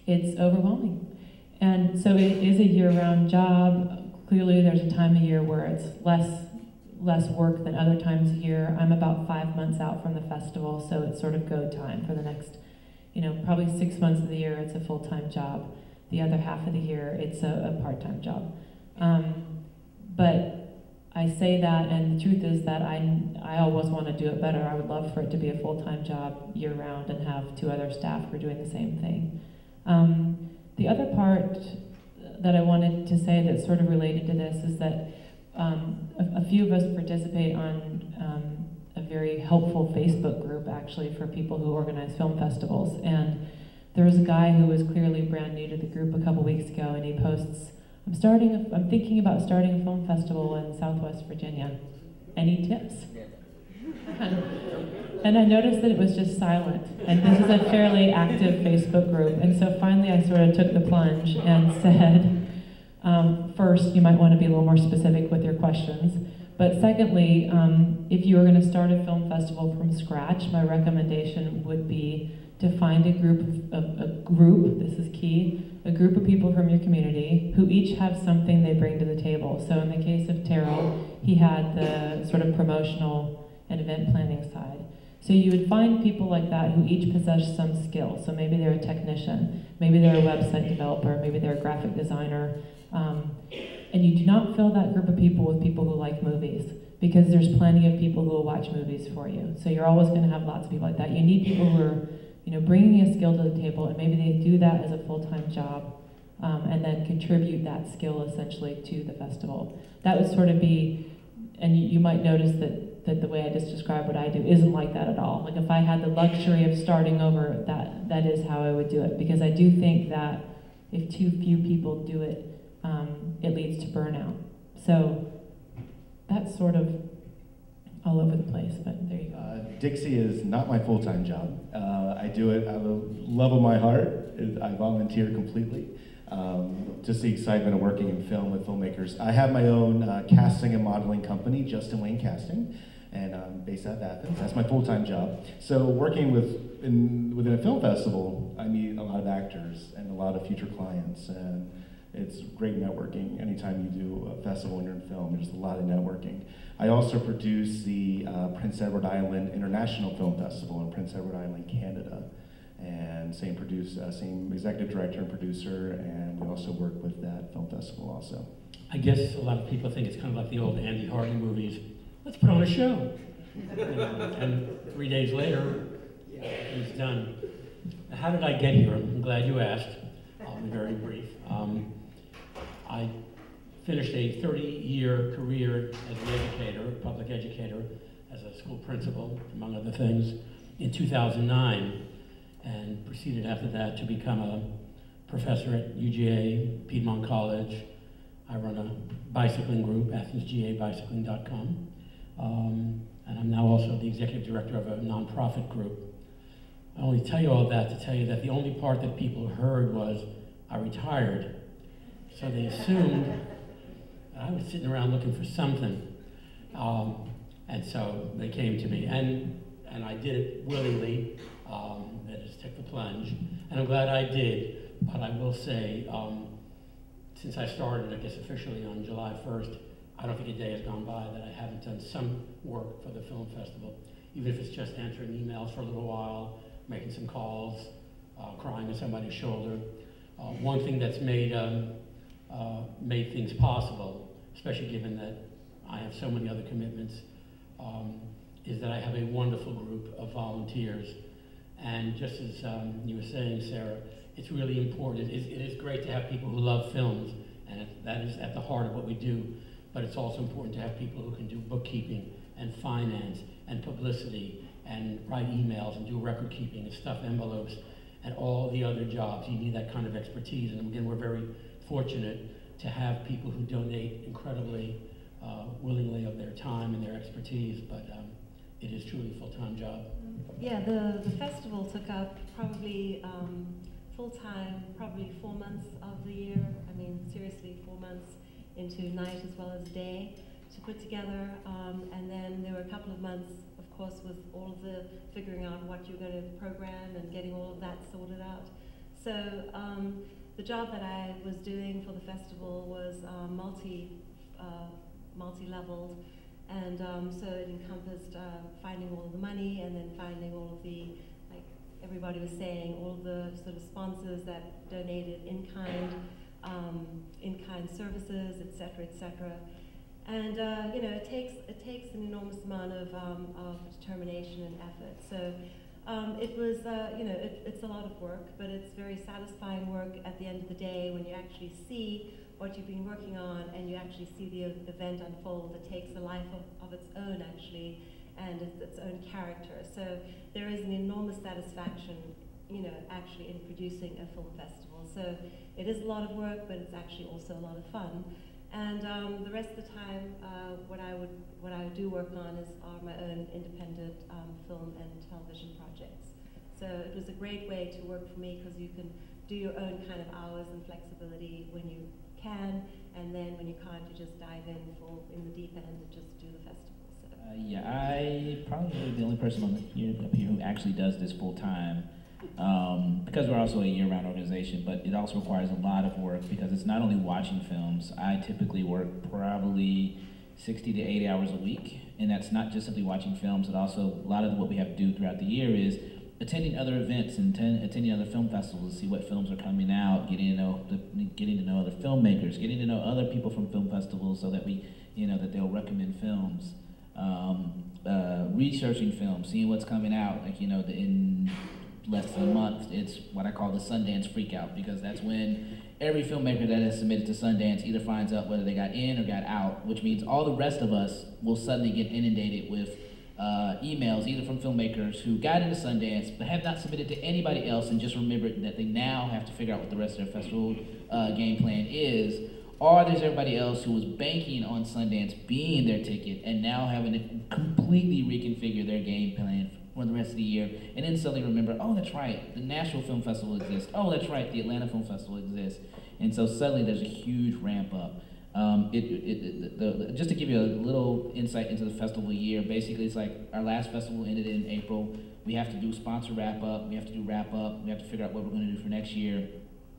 it's overwhelming. And so it is a year-round job. Clearly there's a time of year where it's less work than other times a year. I'm about 5 months out from the festival, so it's sort of go time for the next, probably 6 months of the year it's a full-time job. The other half of the year it's a part-time job. But I say that, and the truth is that I always want to do it better. I would love for it to be a full-time job year-round and have 2 other staff who are doing the same thing. The other part that I wanted to say that's sort of related to this is that a few of us participate on a very helpful Facebook group, actually, for people who organize film festivals. And there was a guy who was clearly brand new to the group a couple weeks ago, and he posts, I'm thinking about starting a film festival in Southwest Virginia. Any tips? And I noticed that it was just silent. And this is a fairly active Facebook group. And so finally I sort of took the plunge and said, first, you might want to be a little more specific with your questions. But secondly, if you were going to start a film festival from scratch, my recommendation would be to find a group, this is key, a group of people from your community who each have something they bring to the table. So in the case of Terrell, he had the sort of promotional and event planning side. So you would find people like that who each possess some skill. So maybe they're a technician, maybe they're a website developer, maybe they're a graphic designer. And you do not fill that group of people with people who like movies, because there's plenty of people who will watch movies for you. So you're always going to have lots of people like that. You need people who are, bringing a skill to the table, and maybe they do that as a full-time job, and then contribute that skill essentially to the festival. That would sort of be, and you might notice that the way I just described what I do isn't like that at all. Like if I had the luxury of starting over, that is how I would do it, because I do think that if too few people do it, it leads to burnout. So that's sort of all over the place, but there you go. Dixie is not my full-time job. I do it out of the love of my heart. I volunteer completely. Just the excitement of working in film with filmmakers. I have my own casting and modeling company, Justin Wayne Casting, and I'm based out of Athens. That's my full-time job. So working within a film festival, I meet a lot of actors and a lot of future clients, and it's great networking. Anytime you do a festival and you're in film, there's a lot of networking. I also produce the Prince Edward Island International Film Festival in Prince Edward Island, Canada. And same executive director and producer, and we also work with that film festival also. I guess a lot of people think it's kind of like the old Andy Hardy movies. Let's put on a show. And 3 days later, he's done. How did I get here? I'm glad you asked. I'll be very brief. I finished a 30-year career as an educator, a public educator, as a school principal, among other things, in 2009, and proceeded after that to become a professor at UGA, Piedmont College. I run a bicycling group, athensgabicycling.com, and I'm now also the executive director of a nonprofit group. I only tell you all that to tell you that the only part that people heard was I retired. So they assumed that I was sitting around looking for something. And so they came to me, and I did it willingly. That is, took the plunge. And I'm glad I did, but I will say, since I started, I guess officially on July 1st, I don't think a day has gone by that I haven't done some work for the film festival, even if it's just answering emails for a little while, making some calls, crying on somebody's shoulder. One thing that's made things possible, especially given that I have so many other commitments, is that I have a wonderful group of volunteers. And just as you were saying, Sarah, it's really important. It is great to have people who love films, and that is at the heart of what we do. But it's also important to have people who can do bookkeeping and finance and publicity and write emails and do record keeping and stuff envelopes and all the other jobs. You need that kind of expertise. And again, we're very fortunate to have people who donate incredibly willingly of their time and their expertise, but it is truly a full-time job. Yeah, the festival took up probably full-time, probably 4 months of the year. I mean, seriously, 4 months into night as well as day to put together. And then there were a couple of months, of course, with all of the figuring out what you're going to program and getting all of that sorted out. So the job that I was doing for the festival was multi-leveled. And so it encompassed finding all of the money, and then finding all of the, like everybody was saying, all of the sort of sponsors that donated in-kind services, et cetera, and you know, it takes an enormous amount of determination and effort. So it was, you know, it's a lot of work, but it's very satisfying work at the end of the day when you actually see what you've been working on, and you actually see the event unfold. It takes a life of its own, actually, and its own character. So there is an enormous satisfaction, you know, actually in producing a film festival. So it is a lot of work, but it's actually also a lot of fun. And the rest of the time, what I do work on are my own independent film and television projects. So it was a great way to work for me, because you can do your own kind of hours and flexibility when you can, and then when you can't, you just dive in the deep end and just do the festival. So. Yeah, I probably the only person up here who actually does this full time, because we're also a year-round organization, but it also requires a lot of work, because it's not only watching films. I typically work probably 60 to 80 hours a week. And that's not just simply watching films, but also a lot of what we have to do throughout the year is attending other events and attending other film festivals to see what films are coming out, getting to know other filmmakers, getting to know other people from film festivals so that we, that they'll recommend films. Researching films, seeing what's coming out, in less than a month, it's what I call the Sundance freakout, because that's when every filmmaker that has submitted to Sundance either finds out whether they got in or got out, which means all the rest of us will suddenly get inundated with emails, either from filmmakers who got into Sundance but have not submitted to anybody else and just remembered that they now have to figure out what the rest of their festival game plan is, or there's everybody else who was banking on Sundance being their ticket and now having to completely reconfigure their game plan for the rest of the year, and then suddenly remember, oh, that's right, the Nashville Film Festival exists. Oh, that's right, the Atlanta Film Festival exists. And so suddenly there's a huge ramp up. Just to give you a little insight into the festival year, basically it's like our last festival ended in April. We have to do sponsor wrap up, we have to do wrap up, we have to figure out what we're going to do for next year.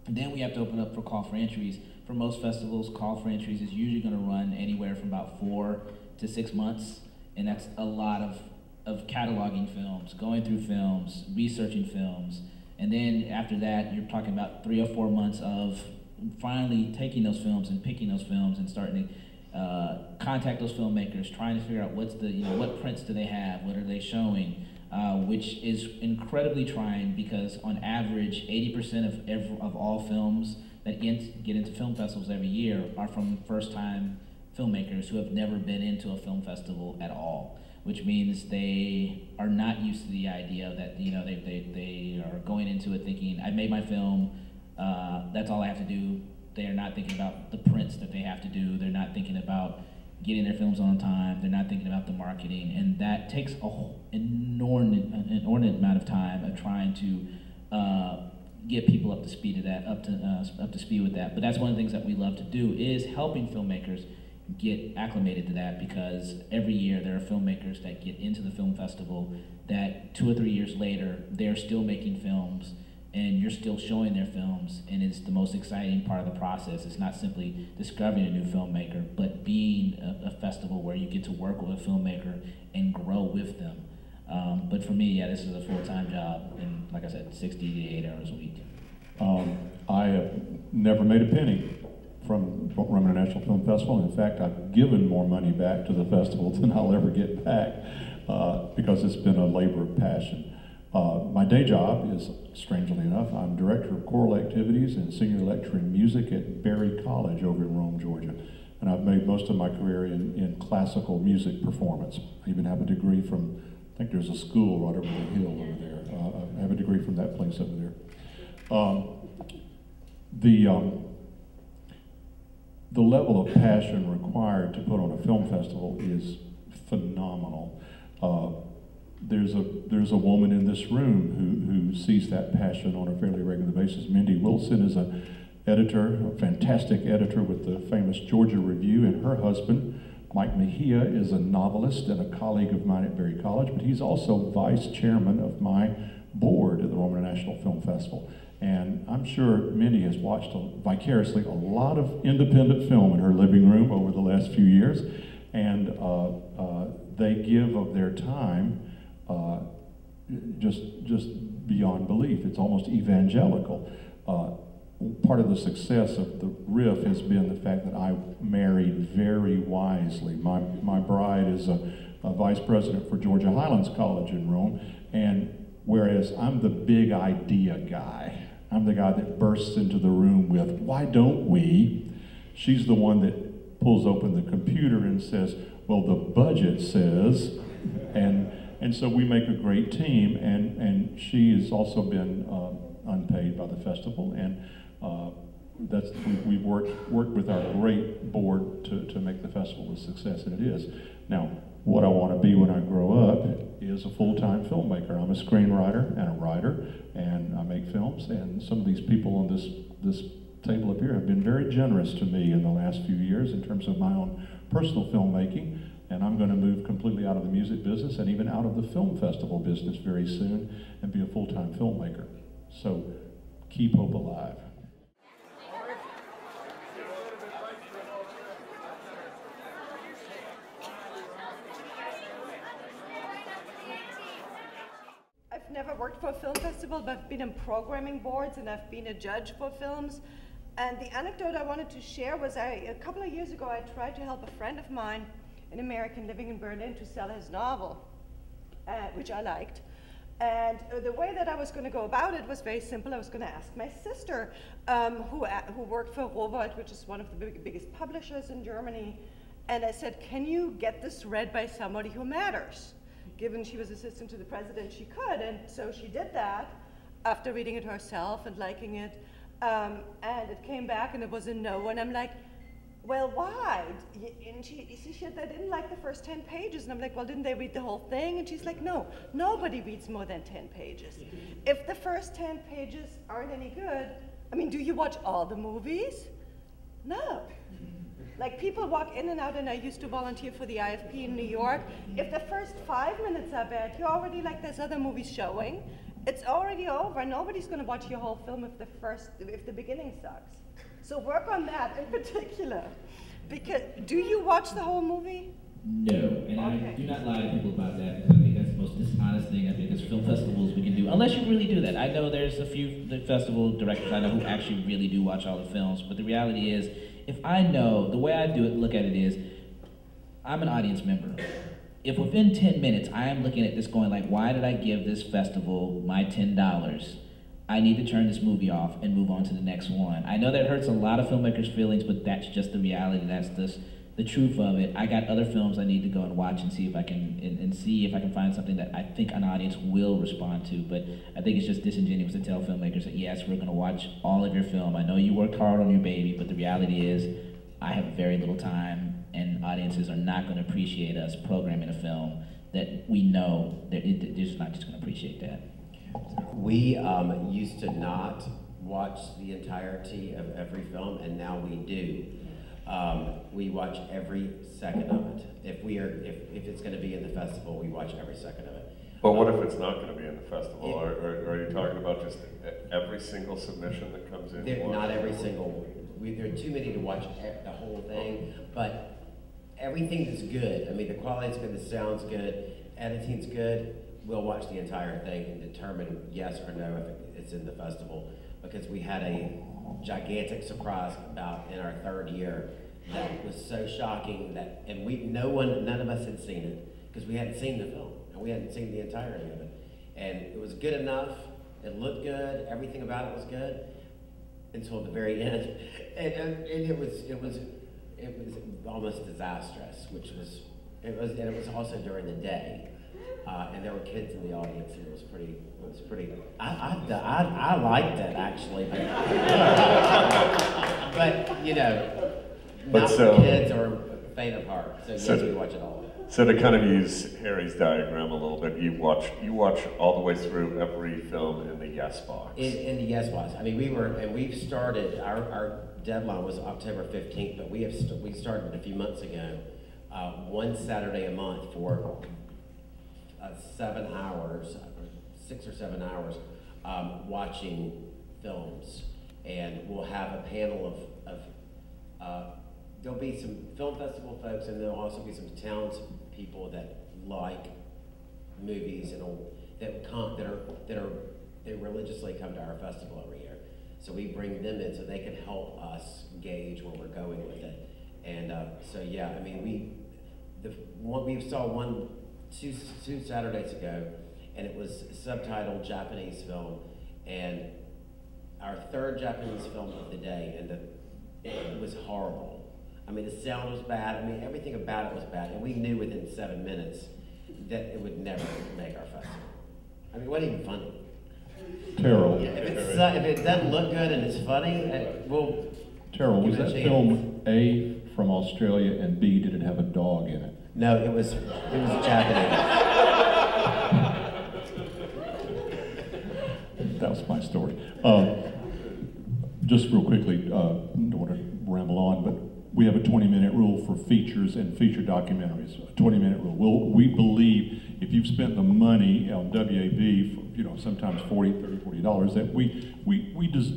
And then we have to open up for call for entries. For most festivals, call for entries is usually going to run anywhere from about 4 to 6 months, and that's a lot of cataloging films, going through films, researching films, and then after that, you're talking about 3 or 4 months of finally taking those films and picking those films and starting to contact those filmmakers, trying to figure out what's the, what prints do they have, what are they showing, which is incredibly trying because on average, 80% of all films that get into film festivals every year are from first-time filmmakers who have never been into a film festival at all, which means they are not used to the idea that they are going into it thinking, I made my film, that's all I have to do. They are not thinking about the prints that they have to do. They're not thinking about getting their films on time. They're not thinking about the marketing, and that takes an inordinate amount of time of trying to get people up to speed of that, up to speed with that. But that's one of the things that we love to do is helping filmmakers get acclimated to that, because every year there are filmmakers that get into the film festival that 2 or 3 years later they're still making films and you're still showing their films, and it's the most exciting part of the process. It's not simply discovering a new filmmaker, but being a festival where you get to work with a filmmaker and grow with them. But for me, yeah, this is a full-time job, and like I said, 60 to 80 hours a week. I have never made a penny from Roman National Film Festival. In fact, I've given more money back to the festival than I'll ever get back because it's been a labor of passion. My day job is, strangely enough, I'm director of choral activities and senior lecturer in music at Berry College over in Rome, Georgia. And I've made most of my career in classical music performance. I even have a degree from, I think there's a school right over the hill over there. I have a degree from that place over there. The level of passion required to put on a film festival is phenomenal. There's a woman in this room who sees that passion on a fairly regular basis. Mindy Wilson is an editor, a fantastic editor with the famous Georgia Review, and her husband, Mike Mejia, is a novelist and a colleague of mine at Berry College, but he's also vice chairman of my board at the Roman National Film Festival. And I'm sure Mindy has watched vicariously a lot of independent film in her living room over the last few years, and they give of their time just beyond belief. It's almost evangelical. Part of the success of the RIF has been the fact that I married very wisely. My bride is a vice president for Georgia Highlands College in Rome, and whereas I'm the big idea guy, I'm the guy that bursts into the room with, why don't we? She's the one that pulls open the computer and says, well, the budget says, and so we make a great team, and she has also been unpaid by the festival, and we've worked with our great board to make the festival a success, and it is. Now, what I want to be when I grow up is a full-time filmmaker. I'm a screenwriter and a writer, and I make films, and some of these people on this table up here have been very generous to me in the last few years in terms of my own personal filmmaking, and I'm going to move completely out of the music business and even out of the film festival business very soon and be a full-time filmmaker. So keep hope alive. never worked for a film festival, but I've been on programming boards and I've been a judge for films. And the anecdote I wanted to share was a couple of years ago, I tried to help a friend of mine, an American living in Berlin, to sell his novel, which I liked. And the way that I was going to go about it was very simple. I was going to ask my sister, who worked for Rowohlt, which is one of the biggest publishers in Germany. And I said, can you get this read by somebody who matters? Given she was assistant to the president, she could. And so she did that after reading it herself and liking it. And it came back and it was a no. And I'm like, well, why? And she said they didn't like the first 10 pages. And I'm like, well, didn't they read the whole thing? And she's like, no, nobody reads more than 10 pages. If the first 10 pages aren't any good, I mean, do you watch all the movies? No. Like, people walk in and out, and I used to volunteer for the IFP in New York. If the first 5 minutes are bad, you're already like, there's other movies showing. It's already over. Nobody's going to watch your whole film if the beginning sucks. So work on that in particular. Because, do you watch the whole movie? No, and I do not lie to people about that, because I think that's the most dishonest thing I think as film festivals we can do, unless you really do that. I know there's a few festival directors I know who actually really do watch all the films, but the reality is, if I know, the way I do it, look at it is, I'm an audience member. If within 10 minutes I am looking at this going like, why did I give this festival my $10? I need to turn this movie off and move on to the next one. I know that hurts a lot of filmmakers' feelings, but that's just the reality. That's the truth of it. I got other films I need to go and watch and see if I can see if I can find something that I think an audience will respond to. But I think it's just disingenuous to tell filmmakers that yes, we're going to watch all of your film. I know you worked hard on your baby, but the reality is I have very little time, and audiences are not going to appreciate us programming a film that we know they're just not just going to appreciate that. We used to not watch the entirety of every film, and now we do. We watch every second of it. If it's going to be in the festival, we watch every second of it. But what if it's not going to be in the festival? Are you talking about just every single submission that comes in? Not every single. There are too many to watch the whole thing, but everything that's good. I mean, the quality's good, the sound's good, editing's good. We'll watch the entire thing and determine yes or no if it's in the festival, because we had a gigantic surprise in our third year that was so shocking that, and none of us had seen it because we hadn't seen the film and we hadn't seen the entirety of it, and it was good enough. It looked good. Everything about it was good until the very end, and it was almost disastrous. It was also during the day. And there were kids in the audience, and it was pretty. I liked it actually, but you know, not for kids or faint of heart. So yes, we watch it all. So to kind of use Harry's diagram a little bit, you watch all the way through every film in the yes box. In the yes box. I mean, we've started. Our deadline was October 15th, but we started a few months ago, one Saturday a month for 7 hours, 6 or 7 hours, watching films, and we'll have a panel of there'll be some film festival folks, and there'll also be some talented people that like movies and they religiously come to our festival every year. So we bring them in so they can help us gauge where we're going with it. And so yeah, I mean we saw one. Two Saturdays ago, and it was subtitled Japanese film, and our third Japanese film of the day, and it was horrible. I mean, the sound was bad. I mean, everything about it was bad, and we knew within 7 minutes that it would never make our festival. I mean, it wasn't even funny. Terrell. Yeah, if it doesn't look good and it's funny, Terrell, was that film A, from Australia, and B, did it have a dog in it? No, it was Japanese. That was my story. Just real quickly, don't want to ramble on, but we have a 20-minute rule for features and feature documentaries. A 20-minute rule. We believe if you've spent the money on WAB, for, sometimes $40, $30, $40, that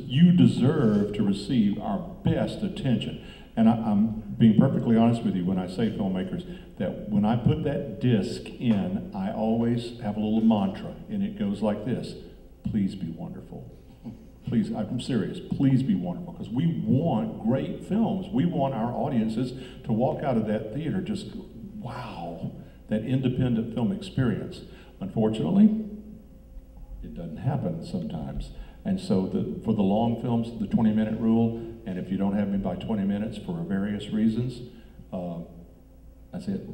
you deserve to receive our best attention. And I'm being perfectly honest with you when I say filmmakers, that when I put that disc in, I always have a little mantra, and it goes like this: please be wonderful. Please, I'm serious, please be wonderful, because we want great films. We want our audiences to walk out of that theater just, wow, that independent film experience. Unfortunately, it doesn't happen sometimes. And so for the long films, the 20-minute rule, and if you don't have me by 20 minutes for various reasons, that's it.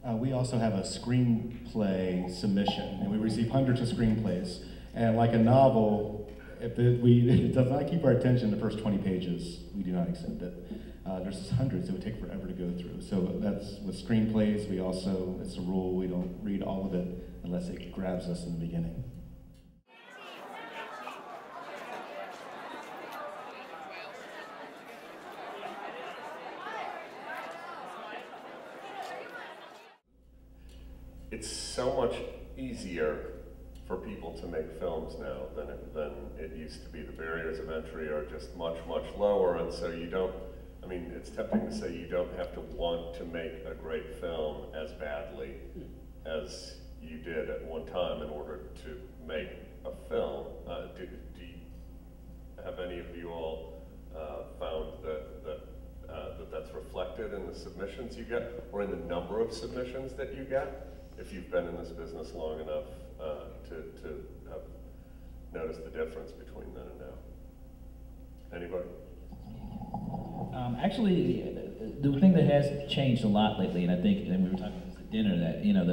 We also have a screenplay submission, and we receive hundreds of screenplays. And like a novel, if it does not keep our attention the first 20 pages, we do not accept it. There's just hundreds it would take forever to go through. So that's with screenplays. We also, it's a rule, we don't read all of it unless it grabs us in the beginning. It's so much easier for people to make films now than it used to be. The barriers of entry are just much, much lower, and so you don't, I mean, it's tempting to say you don't have to want to make a great film as badly as you did at one time in order to make a film. Do you, have any of you all found that's reflected in the submissions you get, or in the number of submissions that you get, if you've been in this business long enough to have noticed the difference between then and now? Anybody? Actually, the thing that has changed a lot lately, and I think, and we were talking about this at dinner, that, you know,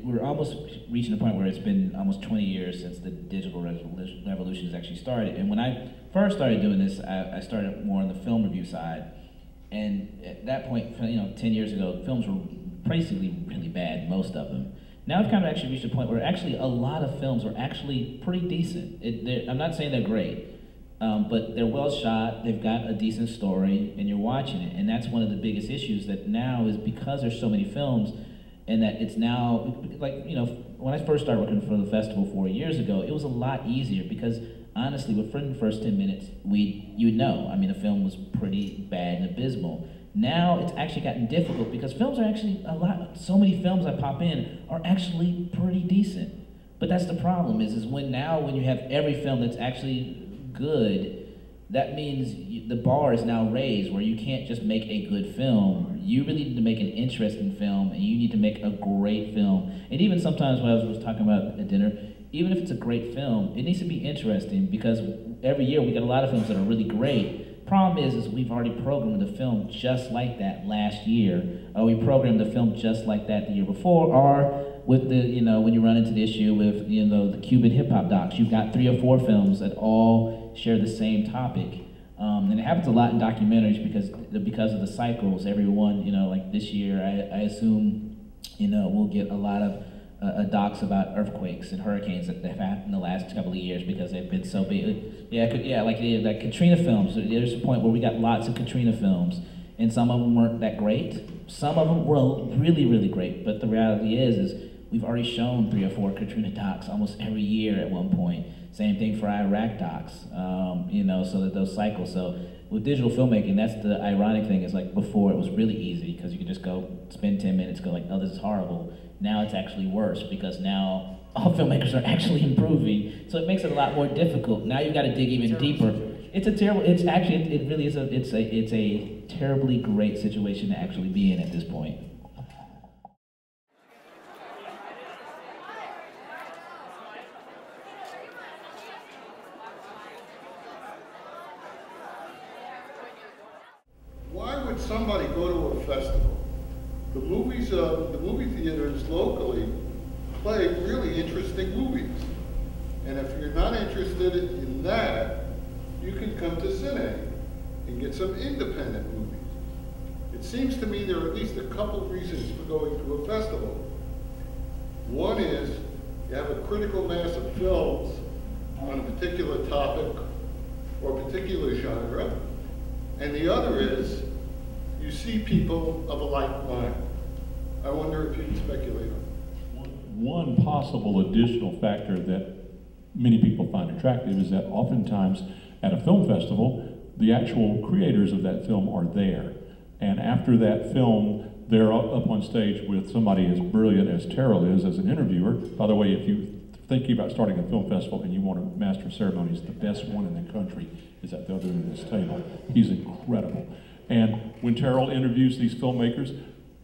we're almost reaching a point where it's been almost 20 years since the digital revolution has actually started. And when I first started doing this, I started more on the film review side. And at that point, you know, 10 years ago, films were basically really bad, most of them. Now I've kind of actually reached a point where actually a lot of films are actually pretty decent. I'm not saying they're great, but they're well shot, they've got a decent story, and you're watching it. And that's one of the biggest issues that now is because there's so many films, and that it's now, like, you know, when I first started working for the festival 4 years ago, it was a lot easier because honestly, within the first 10 minutes, you'd know. I mean, the film was pretty bad and abysmal. Now it's actually gotten difficult because films are actually so many films that pop in are actually pretty decent. But that's the problem is when you have every film that's actually good, that means the bar is now raised where you can't just make a good film. You really need to make an interesting film, and you need to make a great film. And even sometimes when I was talking about at dinner, even if it's a great film, it needs to be interesting because every year we get a lot of films that are really great. Problem is we've already programmed the film just like that last year, or we programmed the film just like that the year before, or with the, you know, when you run into the issue with, you know, the Cuban hip hop docs, you've got 3 or 4 films that all share the same topic. And it happens a lot in documentaries because of the cycles. Everyone, you know, like this year, I assume, you know, we'll get a lot of docs about earthquakes and hurricanes that they've had in the last couple of years because they've been so big. Like Katrina films. There's a point where we got lots of Katrina films, and some of them weren't that great. Some of them were really, really great. But the reality is we've already shown 3 or 4 Katrina docs almost every year at one point. Same thing for Iraq docs. You know, so that those cycles. So with digital filmmaking, that's the ironic thing. Is like before it was really easy because you could just go spend 10 minutes, go like, oh, this is horrible. Now it's actually worse because now all filmmakers are actually improving, so it makes it a lot more difficult. Now you've got to dig even deeper. It's a terrible. It's actually. It really is a. It's a terribly great situation to actually be in at this point. Why would somebody go to a festival? The movie theaters locally play really interesting movies. And if you're not interested in that, you can come to Cine and get some independent movies. It seems to me there are at least a couple of reasons for going to a festival. One is you have a critical mass of films on a particular topic or particular genre. And the other is you see people of a like mind. I wonder if you can speculate on that. One possible additional factor that many people find attractive is that oftentimes at a film festival, the actual creators of that film are there. And after that film, they're up on stage with somebody as brilliant as Terrell is as an interviewer. By the way, if you're thinking about starting a film festival and you want a master of ceremonies, the best one in the country is at the other end of this table. He's incredible. And when Terrell interviews these filmmakers,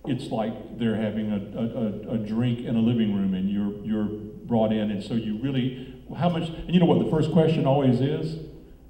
it's like they're having a drink in a living room, and you're brought in, and so you really, how much, and you know what the first question always is?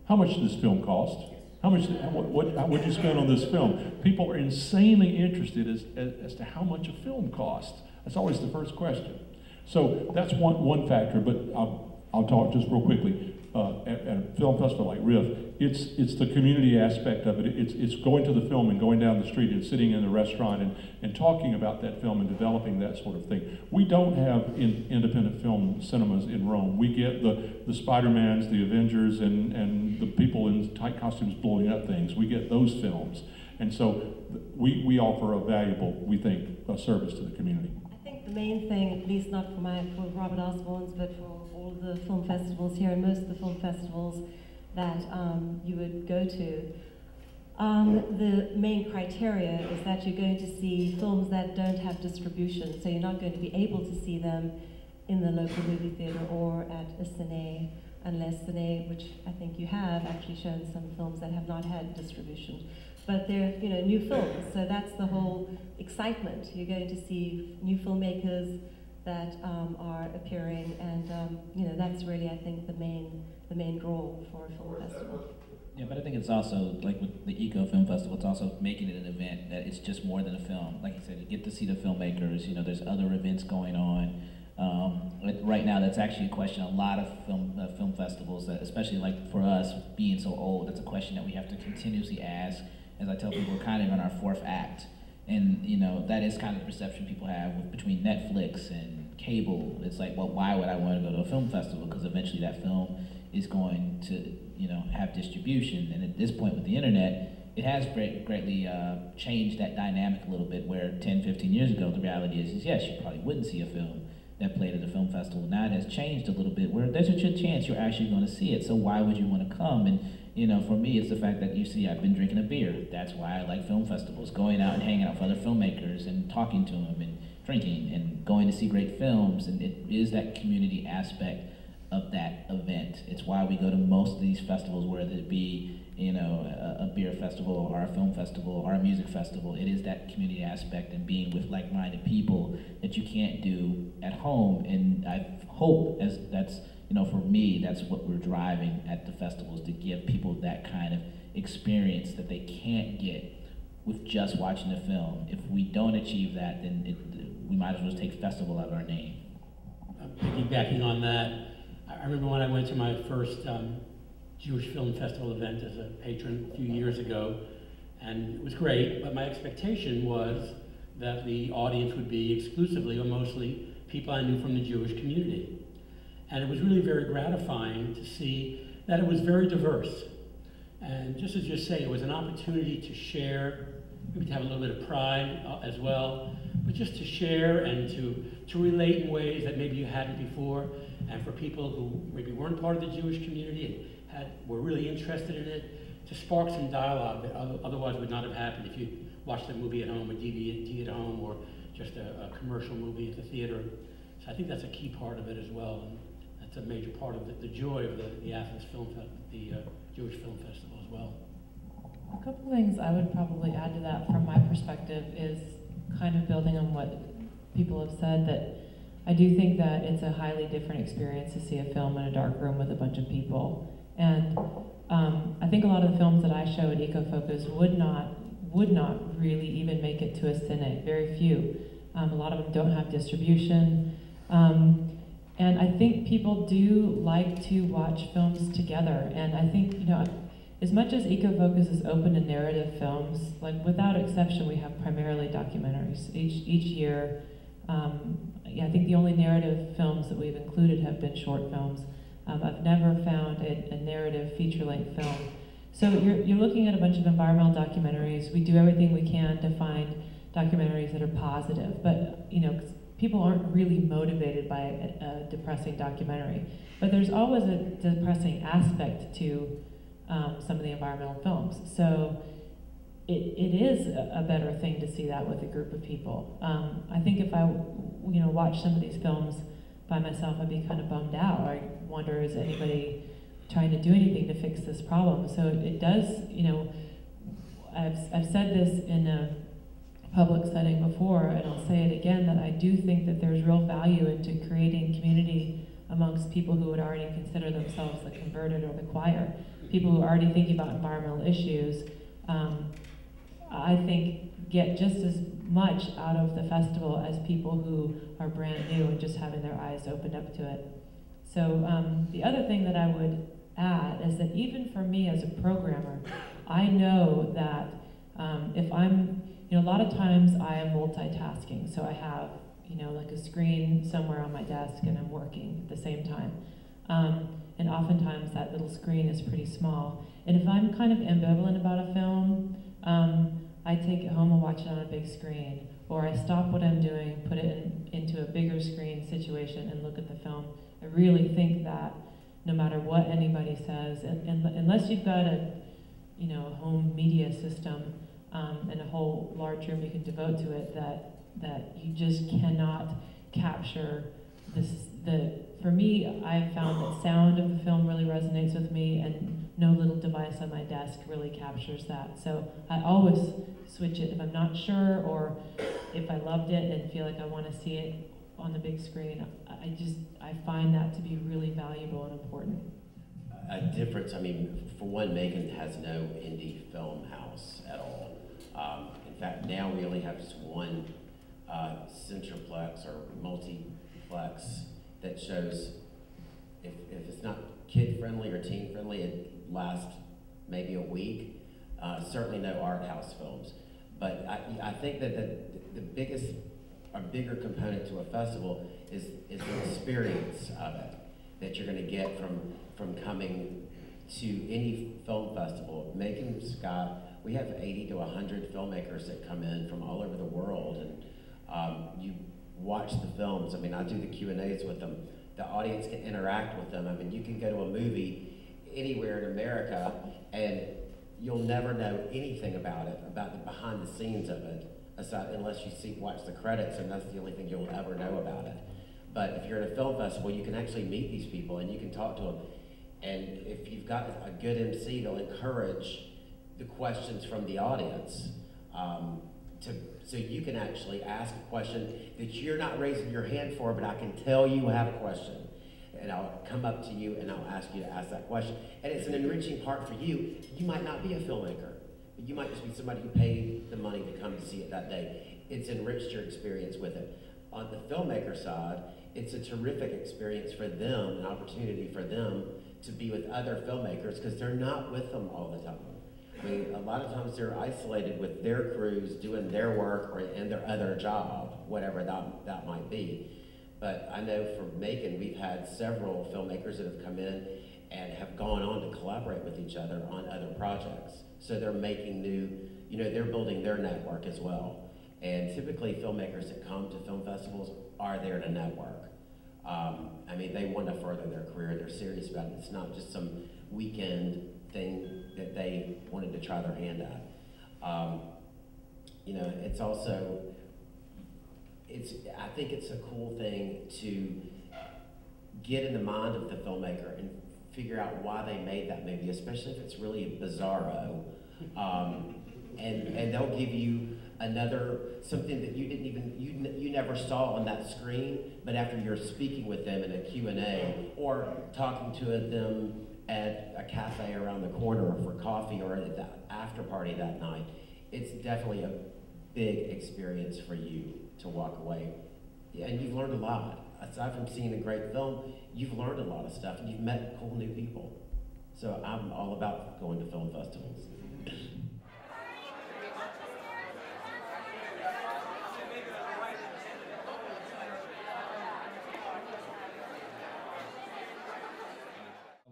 How much does this film cost? How much, what would you spend on this film? People are insanely interested as to how much a film costs. That's always the first question. So that's one factor, but I'll talk just real quickly. At a film festival like RIF, it's the community aspect of it. It's going to the film and going down the street and sitting in the restaurant and talking about that film and developing that sort of thing. We don't have independent film cinemas in Rome. We get the Spider-Mans, the Avengers, and the people in tight costumes blowing up things. We get those films. And so we offer a valuable, we think, service to the community. I think the main thing, at least not for Robert Osborne's, but for all the film festivals here and most of the film festivals that you would go to, the main criteria is that you're going to see films that don't have distribution, so you're not going to be able to see them in the local movie theater or at a cine, unless cine, which I think you have, actually shown some films that have not had distribution. But they're, you know, new films, so that's the whole excitement. You're going to see new filmmakers that are appearing, and you know, that's really, I think, the main draw for a film festival. Yeah, but I think it's also, like with the Eco Film Festival, it's also making it an event that it's just more than a film. Like you said, you get to see the filmmakers, you know, there's other events going on. Right now, that's actually a question a lot of film festivals, especially like for us, being so old, that's a question that we have to continuously ask. As I tell people, we're kind of in our fourth act. And you know, that is kind of the perception people have between Netflix and cable. It's like, well, why would I want to go to a film festival? Because eventually that film is going to, you know, have distribution. And at this point with the internet, it has greatly changed that dynamic a little bit, where 10, 15 years ago, the reality is yes, you probably wouldn't see a film that played at a film festival. Now it has changed a little bit, where there's a good chance you're actually going to see it. So why would you want to come? And you know, for me, it's the fact that you see I've been drinking a beer. That's why I like film festivals, going out and hanging out with other filmmakers and talking to them and drinking and going to see great films. And it is that community aspect of that event. It's why we go to most of these festivals, whether it be, you know, a beer festival or a film festival or a music festival. It is that community aspect and being with like-minded people that you can't do at home. And I hope that's, you know, for me, that's what we're driving at the festivals, to give people that kind of experience that they can't get with just watching a film. If we don't achieve that, then we might as well just take festival out of our name. Piggybacking on that, I remember when I went to my first Jewish Film Festival event as a patron a few years ago, and it was great, but my expectation was that the audience would be exclusively or mostly people I knew from the Jewish community. And it was really very gratifying to see that it was very diverse. And just as you say, it was an opportunity to share, maybe to have a little bit of pride as well, but just to share and to relate in ways that maybe you hadn't before. And for people who maybe weren't part of the Jewish community and were really interested in it, to spark some dialogue that otherwise would not have happened if you watched a movie at home, a DVD at home, or just a commercial movie at the theater. So I think that's a key part of it as well. And that's a major part of the joy of the Athens the Jewish Film Festival as well. A couple of things I would probably add to that from my perspective is kind of building on what people have said, that I do think that it's a highly different experience to see a film in a dark room with a bunch of people. And I think a lot of the films that I show at EcoFocus would not really even make it to a cine, very few. A lot of them don't have distribution. And I think people do like to watch films together. And I think, you know, as much as EcoFocus is open to narrative films, like without exception, we have primarily documentaries. Each year, I think the only narrative films that we've included have been short films. I've never found a narrative feature-length film. So you're looking at a bunch of environmental documentaries. We do everything we can to find documentaries that are positive, but you know, people aren't really motivated by a depressing documentary. But there's always a depressing aspect to some of the environmental films. So it is a better thing to see that with a group of people. I think if I watch some of these films by myself, I'd be kind of bummed out. I wonder, is anybody trying to do anything to fix this problem? So it does, I've said this in a public setting before, and I'll say it again, that I do think that there's real value into creating community amongst people who would already consider themselves the converted or the choir, people who are already thinking about environmental issues. I think get just as much out of the festival as people who are brand new and just having their eyes opened up to it. So the other thing that I would add is that even for me as a programmer, I know that if I'm, a lot of times I am multitasking, so I have, like a screen somewhere on my desk and I'm working at the same time. And oftentimes that little screen is pretty small. And if I'm kind of ambivalent about a film, I take it home and watch it on a big screen, or I stop what I'm doing, put it into a bigger screen situation and look at the film. I really think that no matter what anybody says, unless you've got a home media system and a whole large room you can devote to it, that you just cannot capture this. For me, I've found that sound of the film really resonates with me, and no little device on my desk really captures that. So I always switch it if I'm not sure, or if I loved it and feel like I want to see it on the big screen. I find that to be really valuable and important. A difference, for one, Macon has no indie film house at all. In fact, now we only have just one centraplex or multiplex that shows, if it's not kid-friendly or teen-friendly, it lasts maybe a week. Certainly no art house films. But I think that the biggest or bigger component to a festival is the experience of it that you're going to get from coming to any film festival. Macon's got, we have 80 to 100 filmmakers that come in from all over the world, and you watch the films. I do the Q&As with them. The audience can interact with them. You can go to a movie anywhere in America and you'll never know anything about it, about the behind the scenes of it, unless you watch the credits, and that's the only thing you'll ever know about it. But if you're at a film festival, you can actually meet these people and you can talk to them. And if you've got a good MC, they'll encourage the questions from the audience, so you can actually ask a question that you're not raising your hand for, but I can tell you have a question. And I'll come up to you and I'll ask you to ask that question. And it's an enriching part for you. You might not be a filmmaker, but you might just be somebody who paid the money to come to see it that day. It's enriched your experience with it. On the filmmaker side, it's a terrific experience for them, an opportunity for them to be with other filmmakers, because they're not with them all the time. A lot of times they're isolated with their crews doing their work and their other job, whatever that might be. But I know for Macon, we've had several filmmakers that have come in and have gone on to collaborate with each other on other projects. So they're making they're building their network as well. And typically filmmakers that come to film festivals are there to network. They want to further their career, they're serious about it. It's not just some weekend thing that they wanted to try their hand at. It's also, I think it's a cool thing to get in the mind of the filmmaker and figure out why they made that movie, especially if it's really bizarro. And they'll give you something that you never saw on that screen, but after you're speaking with them in a Q&A or talking to them at a cafe around the corner for coffee or at the after party that night, it's definitely a big experience for you to walk away. And you've learned a lot. Aside from seeing a great film, you've learned a lot of stuff and you've met cool new people. So I'm all about going to film festivals.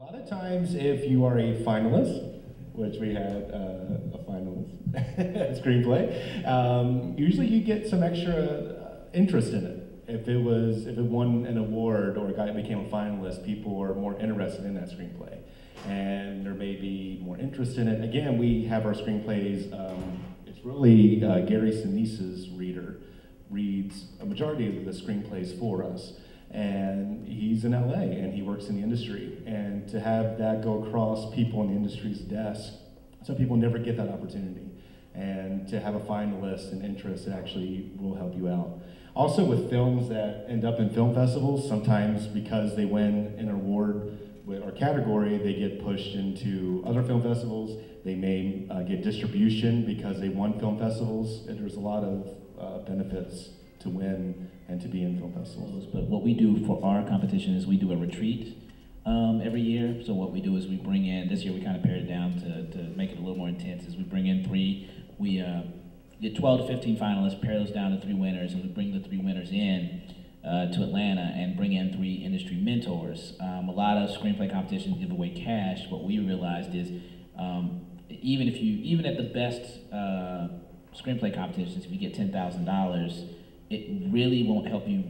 A lot of times, if you are a finalist, which we had a finalist screenplay, usually you get some extra interest in it. If it won an award or became a finalist, people were more interested in that screenplay. and there may be more interest in it. Again, we have our screenplays, it's really Gary Sinise's reads a majority of the screenplays for us. And he's in LA and he works in the industry. And to have that go across people in the industry's desk, some people never get that opportunity. And to have a finalist and interest, it actually will help you out. Also with films that end up in film festivals, sometimes because they win an award or category, they get pushed into other film festivals. They may get distribution because they won film festivals. And there's a lot of benefits to win and to be in film festivals. But what we do for our competition is we do a retreat every year. So what we do is we bring in, this year we kind of pared it down to make it a little more intense, is we bring in we get 12 to 15 finalists, pair those down to 3 winners, and we bring the 3 winners in to Atlanta and bring in 3 industry mentors. A lot of screenplay competitions give away cash. What we realized is even at the best screenplay competitions, if you get $10,000, it really won't help you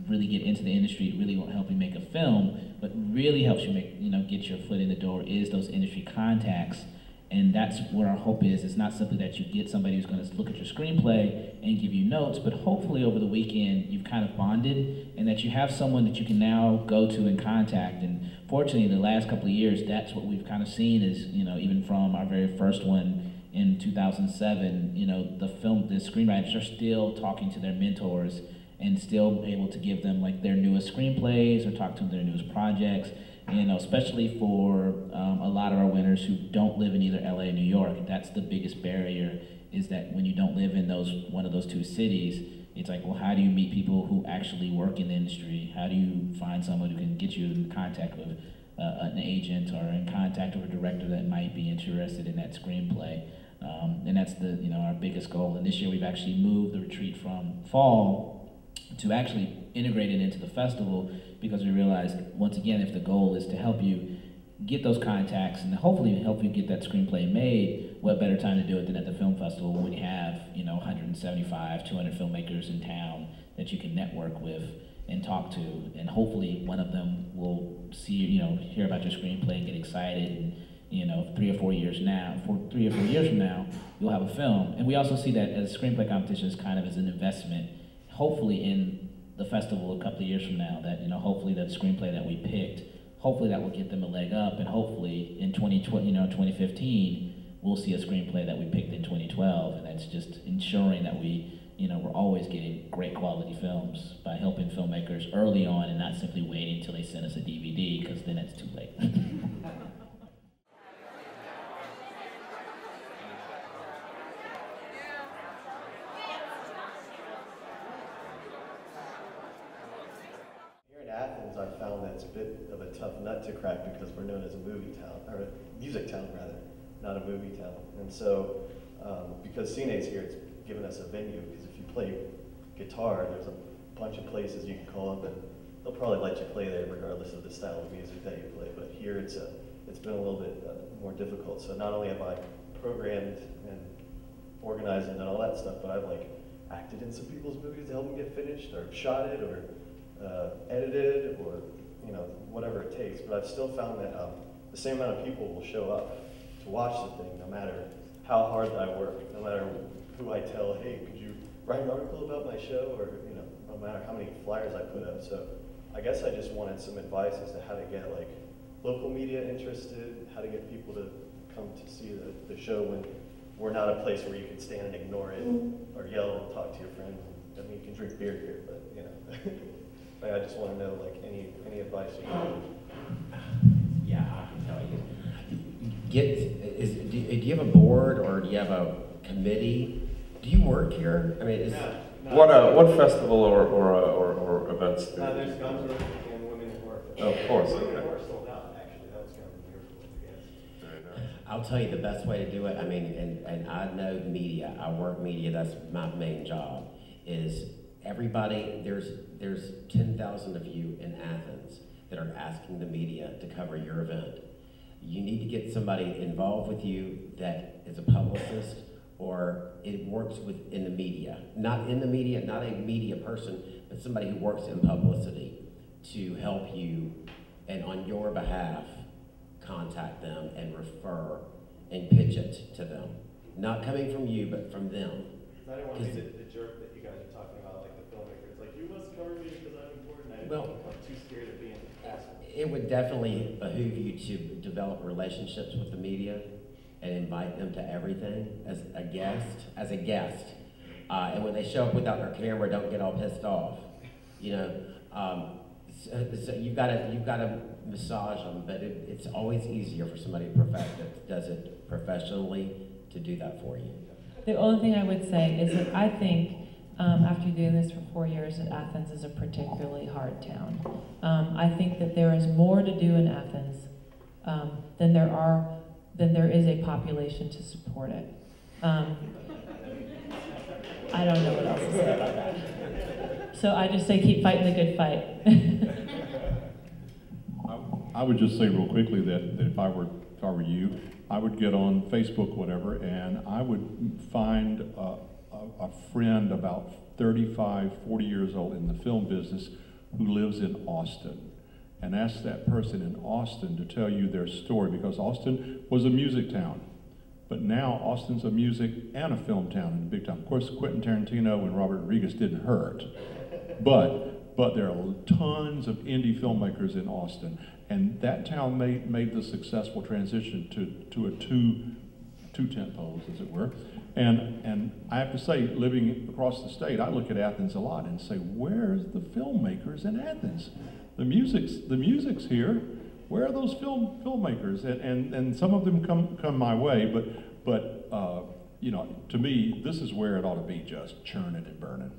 really get into the industry. It really won't help you make a film. What really helps you get your foot in the door is those industry contacts. And that's what our hope is. It's not simply that you get somebody who's going to look at your screenplay and give you notes, but hopefully over the weekend you've kind of bonded and that you have someone that you can now go to and contact. And fortunately, in the last couple of years, that's what we've kind of seen is, even from our very first one in 2007, the screenwriters are still talking to their mentors and still able to give them like their newest screenplays or talk to them their newest projects. Especially for a lot of our winners who don't live in either LA or New York, that's the biggest barrier, is that when you don't live in one of those 2 cities, it's like, well, how do you meet people who actually work in the industry? How do you find someone who can get you in contact with an agent or in contact with a director that might be interested in that screenplay? And that's our biggest goal. And this year we've actually moved the retreat from fall to actually integrate it into the festival, because we realized, once again, if the goal is to help you get those contacts and hopefully help you get that screenplay made, what better time to do it than at the film festival when you have 175, 200 filmmakers in town that you can network with and talk to, and hopefully one of them will hear about your screenplay and get excited, and 3 or 4 years from now, you'll have a film. And we also see that as screenplay competitions kind of as an investment, hopefully in the festival a couple of years from now, that hopefully that screenplay that we picked, hopefully that will get them a leg up, and hopefully in 2015 we'll see a screenplay that we picked in 2012, and that's just ensuring that we're always getting great quality films by helping filmmakers early on and not simply waiting until they send us a DVD, because then it's too late. Athens, I found that's a bit of a tough nut to crack because we're known as a movie town, or a music town rather, not a movie town. And so, because CNA's here, it's given us a venue, because if you play guitar, there's a bunch of places you can call up and they'll probably let you play there regardless of the style of music that you play. But here it's been a little bit more difficult. So not only have I programmed and organized and done all that stuff, but I've acted in some people's movies to help them get finished, or shot it, or edited, or whatever it takes. But I've still found that the same amount of people will show up to watch the thing, no matter how hard I work, no matter who I tell, hey, could you write an article about my show, or no matter how many flyers I put up. So I guess I just wanted some advice as to how to get local media interested, how to get people to come to see the show when we're not a place where you can stand and ignore it, or yell and talk to your friends. I mean, you can drink beer here, but I just want to know any advice you have. Yeah, I can tell you. Do you have a board, or do you have a committee? Do you work here? I mean, what festival or events? There's Guns and Women at Work. Oh, of course. Women at Work sold out, actually. That was kind of a miracle, I guess. I'll tell you the best way to do it. I mean, and I know media. I work media. That's my main job. Is everybody, there's 10,000 of you in Athens that are asking the media to cover your event. You need to get somebody involved with you that is a publicist, or it works in the media. Not in the media, not a media person, but somebody who works in publicity to help you and on your behalf contact them and refer and pitch it to them. Not coming from you, but from them. I don't want to be the jerk that you guys are talking about, like the filmmaker. It's like, you must cover me because I'm important. I'm too scared of being asked. It would definitely behoove you to develop relationships with the media and invite them to everything as a guest. And when they show up without their camera, don't get all pissed off. You know, so you've got to massage them, but it's always easier for somebody that does it professionally to do that for you. The only thing I would say is that I think after doing this for 4 years, that Athens is a particularly hard town. I think that there is more to do in Athens than there is a population to support it. I don't know what else to say about that. So I just say keep fighting the good fight. I would just say real quickly that if I were you, I would get on Facebook, whatever, and I would find a friend about 35, 40 years old in the film business who lives in Austin, and ask that person in Austin to tell you their story, because Austin was a music town. But now Austin's a music and a film town in the big town. Of course, Quentin Tarantino and Robert Rodriguez didn't hurt, but there are tons of indie filmmakers in Austin, and that town made the successful transition to a two tent poles, as it were. And I have to say, living across the state, I look at Athens a lot and say, where's the filmmakers in Athens? The music's here. Where are those filmmakers? And some of them come my way, but you know, to me, this is where it ought to be, just churning and burning.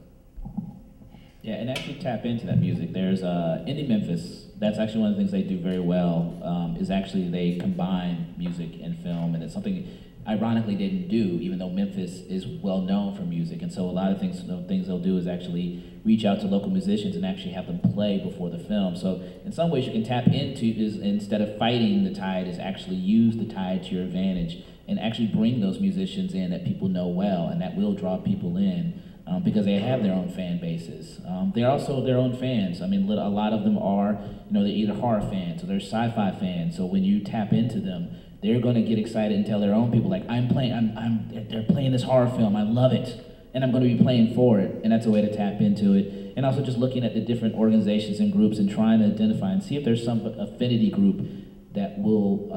Yeah, and actually tap into that music. There's Indie Memphis. That's actually one of the things they do very well, is actually they combine music and film, and it's something ironically they didn't do, even though Memphis is well known for music. And so a lot of things they'll do is actually reach out to local musicians and actually have them play before the film. So in some ways you can tap into, is instead of fighting the tide, is actually use the tide to your advantage and actually bring those musicians in that people know well, and that will draw people in. Because they have their own fan bases. They're also their own fans. I mean, a lot of them are, you know, they're either horror fans or they're sci-fi fans. So when you tap into them, they're going to get excited and tell their own people, like, they're playing this horror film, I love it, and I'm going to be playing for it. And that's a way to tap into it. And also just looking at the different organizations and groups and trying to identify and see if there's some affinity group that will,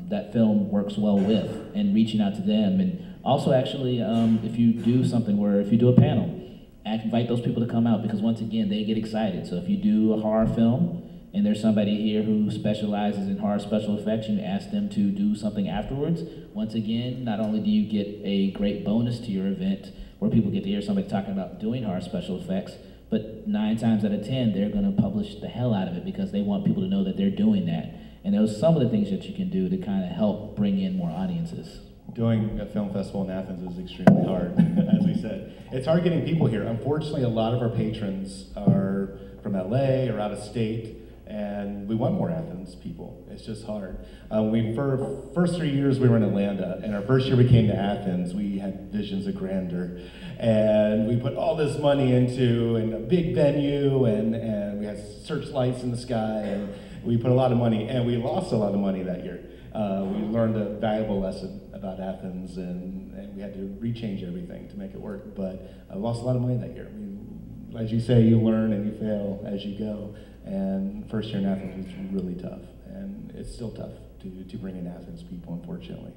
that film works well with, and reaching out to them. And also, actually, if you do something where, if you do a panel, invite those people to come out, because once again, they get excited. So if you do a horror film, and there's somebody here who specializes in horror special effects, you ask them to do something afterwards, once again, not only do you get a great bonus to your event, where people get to hear somebody talking about doing horror special effects, but 9 times out of 10, they're gonna publish the hell out of it, because they want people to know that they're doing that. And those are some of the things that you can do to kind of help bring in more audiences. Doing a film festival in Athens is extremely hard, as we said. It's hard getting people here. Unfortunately, a lot of our patrons are from LA or out of state, and we want more Athens people. It's just hard. For first 3 years we were in Atlanta, and our first year we came to Athens, we had visions of grandeur. And we put all this money into a big venue, and we had searchlights in the sky, and we put a lot of money, and we lost a lot of money that year. We learned a valuable lesson about Athens, and we had to rechange everything to make it work. But I lost a lot of money that year. As you say, you learn and you fail as you go. And first year in Athens was really tough, and it's still tough to bring in Athens people, unfortunately.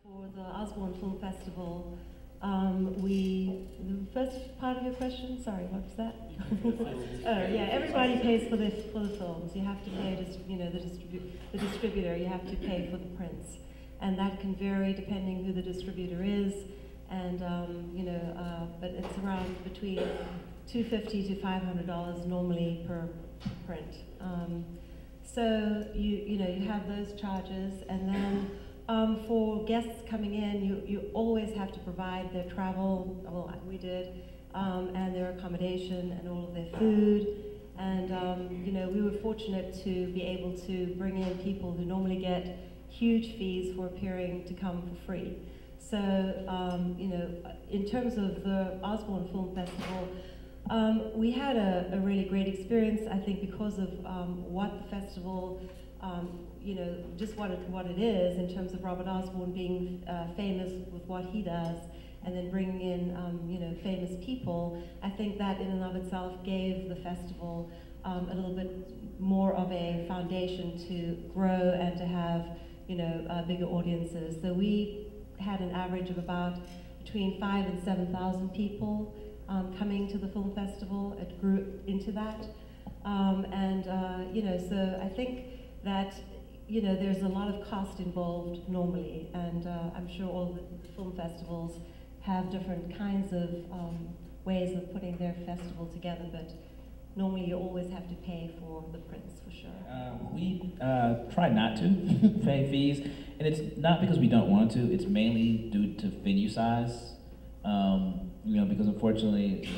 For the Osbornne Film Festival, the first part of your question, sorry, what was that? Yeah, everybody pays for the films. You have to pay, the distributor, you have to pay for the prints. And that can vary depending who the distributor is, and but it's around between $250 to $500 normally per print. So you have those charges, and then for guests coming in, you always have to provide their travel, well, we did, and their accommodation and all of their food. And we were fortunate to be able to bring in people who normally get huge fees for appearing to come for free. So, you know, in terms of the Osbornne Film Festival, we had a really great experience, I think, because of what the festival, you know, just what it is in terms of Robert Osborne being famous with what he does, and then bringing in, you know, famous people. I think that in and of itself gave the festival a little bit more of a foundation to grow and to have, you know, bigger audiences. So we had an average of about between 5,000 and 7,000 people coming to the film festival. It grew into that. You know, so I think that, you know, there's a lot of cost involved normally, and I'm sure all the film festivals have different kinds of ways of putting their festival together, but normally you always have to pay for the prints, for sure. We try not to pay fees, and it's not because we don't want to, it's mainly due to venue size. You know, because unfortunately,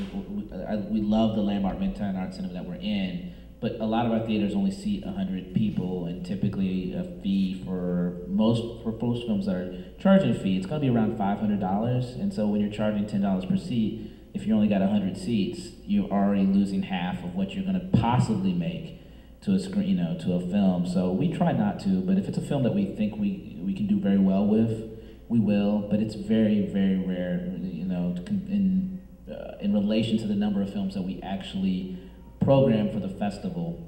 we love the Landmark Midtown Arts Center that we're in, but a lot of our theaters only seat 100 people, and typically a fee for most films that are charging a fee, it's going to be around $500. And so when you're charging $10 per seat, if you only got 100 seats, you're already losing half of what you're going to possibly make to a screen, you know, to a film. So we try not to, but if it's a film that we think we can do very well with, we will. But it's very, very rare, you know, in relation to the number of films that we actually program for the festival.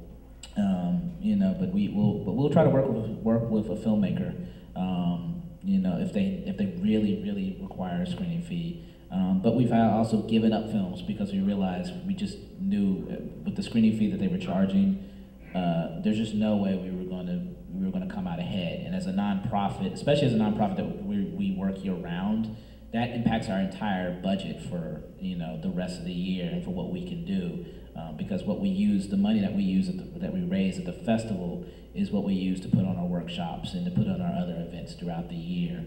You know, but we'll try to work with a filmmaker. You know, if they really require a screening fee. But we've also given up films because we realized we just knew with the screening fee that they were charging, there's just no way we were going to come out ahead. And as a nonprofit, especially as a nonprofit that we work year round, that impacts our entire budget for, you know, the rest of the year and for what we can do. Because what we use, the money that we use that we raise at the festival is what we use to put on our workshops and to put on our other events throughout the year.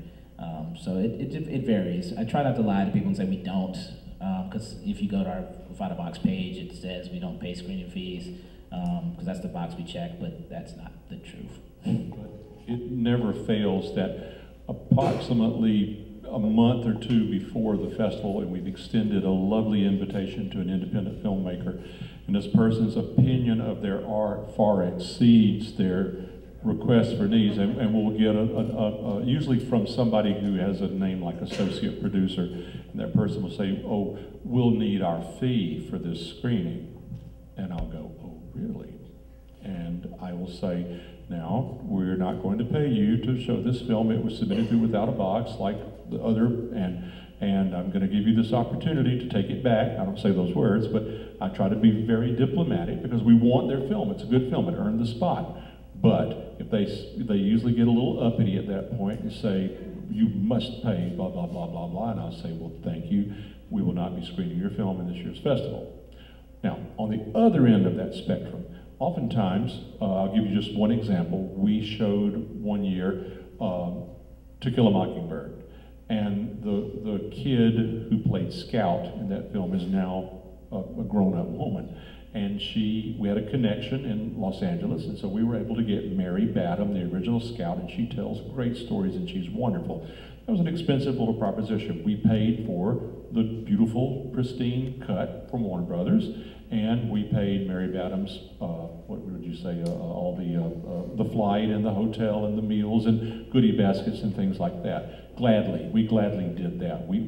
So it varies. I try not to lie to people and say we don't, because if you go to our Find a Box page, it says we don't pay screening fees, because that's the box we check, but that's not the truth. It never fails that approximately a month or two before the festival, and we've extended a lovely invitation to an independent filmmaker, and this person's opinion of their art far exceeds their request for needs, and we'll get usually from somebody who has a name like associate producer, and that person will say, oh, we'll need our fee for this screening. And I'll go, oh, really? And I will say, now, we're not going to pay you to show this film. It was submitted through Without a Box like the other, and I'm going to give you this opportunity to take it back. I don't say those words, but I try to be very diplomatic because we want their film. It's a good film. It earned the spot. But if they usually get a little uppity at that point and say, you must pay, blah, blah, blah, blah, blah, and I'll say, well, thank you. We will not be screening your film in this year's festival. Now, on the other end of that spectrum, oftentimes, I'll give you just one example. We showed one year To Kill a Mockingbird, and the kid who played Scout in that film is now a grown-up woman. And we had a connection in Los Angeles, and so we were able to get Mary Badham, the original Scout, and she tells great stories, and she's wonderful. That was an expensive little proposition. We paid for the beautiful, pristine cut from Warner Brothers, and we paid Mary Badham's, what would you say, all the flight and the hotel and the meals and goodie baskets and things like that. Gladly, we gladly did that. We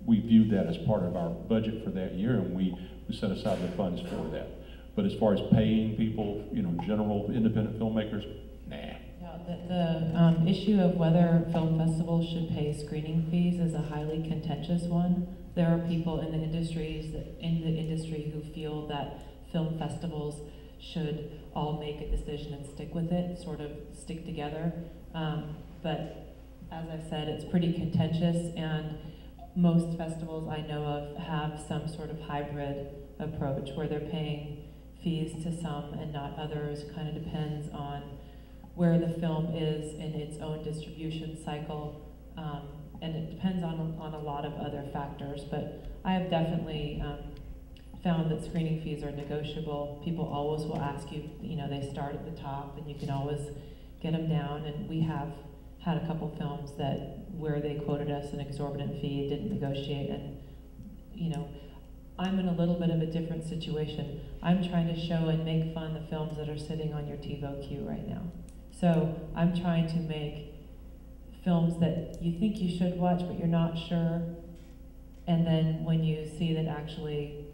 viewed that as part of our budget for that year, and we set aside the funds for that. But as far as paying people, you know, general independent filmmakers, nah. Yeah, the issue of whether film festivals should pay screening fees is a highly contentious one. There are people in the industry who feel that film festivals should all make a decision and stick with it, sort of stick together. But as I said, it's pretty contentious, and most festivals I know of have some sort of hybrid approach where they're paying fees to some and not others. Kind of depends on where the film is in its own distribution cycle, and it depends on a lot of other factors. But I have definitely found that screening fees are negotiable. People always will ask you, you know, they start at the top and you can always get them down, and we have had a couple films where they quoted us an exorbitant fee and didn't negotiate, and I'm in a little bit of a different situation. I'm trying to show and make fun the films that are sitting on your TiVo queue right now. So I'm trying to make films that you think you should watch, but you're not sure. And then when you see that actually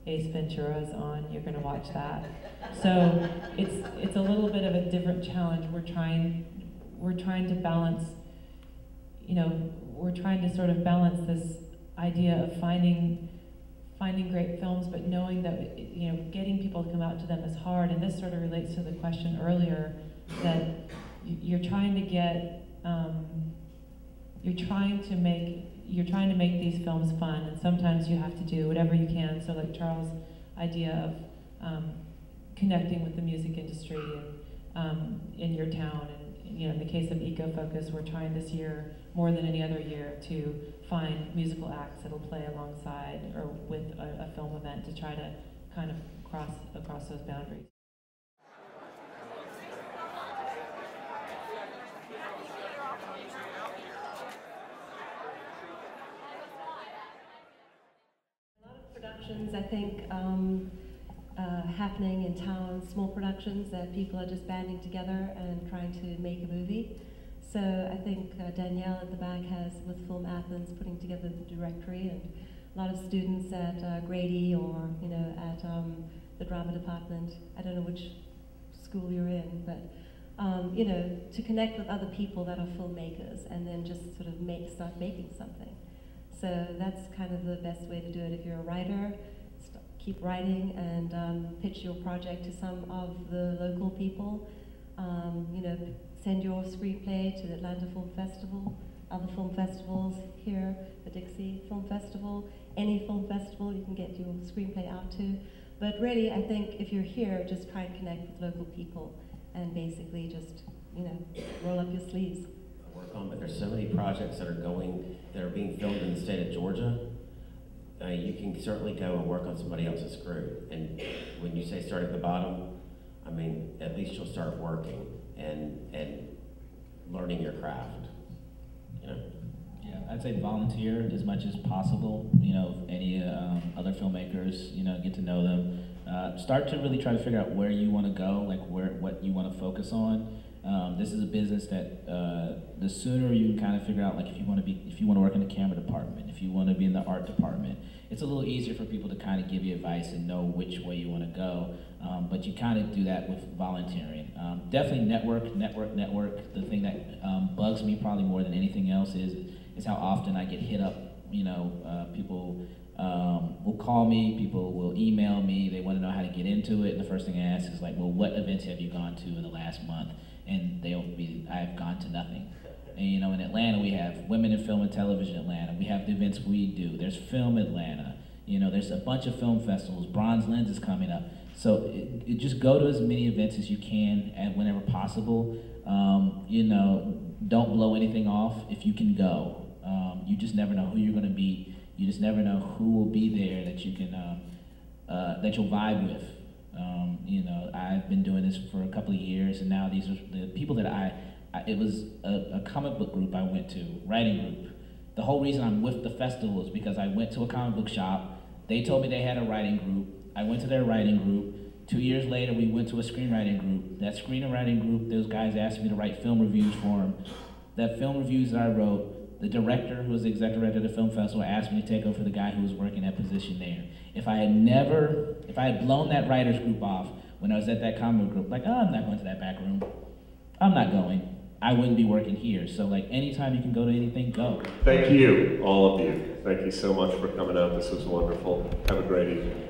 Ace Ventura's on, you're going to watch that. So it's a little bit of a different challenge. We're trying to balance, we're trying to sort of balance this idea of finding great films, but knowing that getting people to come out to them is hard. And this sort of relates to the question earlier that you're trying to get, you're trying to make these films fun, and sometimes you have to do whatever you can. So like Charles' idea of connecting with the music industry and in your town, and in the case of EcoFocus, we're trying this year more than any other year to find musical acts that'll play alongside or with a film event to try to kind of cross across those boundaries. I think happening in town, small productions that people are just banding together and trying to make a movie. So I think Danielle at the back has, with Film Athens, putting together the directory, and a lot of students at Grady or at the drama department. I don't know which school you're in, but to connect with other people that are filmmakers and then just sort of start making something. So that's kind of the best way to do it. If you're a writer, keep writing and pitch your project to some of the local people. Send your screenplay to the Atlanta Film Festival, other film festivals here, the Dixie Film Festival, any film festival you can get your screenplay out to. But really, I think if you're here, just try and connect with local people and basically just, roll up your sleeves. Work on, but there's so many projects that are being filmed in the state of Georgia. You can certainly go and work on somebody else's crew. And when you say start at the bottom, at least you'll start working and learning your craft. Yeah, I'd say volunteer as much as possible. Any other filmmakers, get to know them. Start to really try to figure out where you want to go, like what you want to focus on. This is a business that the sooner you can kind of figure out, like if you want to work in the camera department, if you want to be in the art department, it's a little easier for people to kind of give you advice and know which way you want to go. But you kind of do that with volunteering. Definitely network. The thing that bugs me probably more than anything else is how often I get hit up. People will call me, people will email me, they want to know how to get into it, and the first thing I ask is like, well, what events have you gone to in the last month? And I've gone to nothing. And in Atlanta we have Women in Film and Television Atlanta, we have the events we do, there's Film Atlanta, there's a bunch of film festivals, Bronze Lens is coming up. So just go to as many events as you can and whenever possible. Don't blow anything off if you can go. You just never know who you're going to meet. You just never know who will be there that you can that you'll vibe with. I've been doing this for a couple of years, and now these are the people that it was a comic book group I went to, writing group. The whole reason I'm with the festival is because I went to a comic book shop. They told me they had a writing group. I went to their writing group. 2 years later, we went to a screenwriting group. That screenwriting group, those guys asked me to write film reviews for them. That film reviews that I wrote, the director, who was the executive director of the film festival, asked me to take over for the guy who was working that position there. If I had blown that writers group off when I was at that comic group, like, oh, I'm not going to that back room. I'm not going. I wouldn't be working here. So like anytime you can go to anything, go. Thank you, all of you. Thank you so much for coming out. This was wonderful. Have a great evening.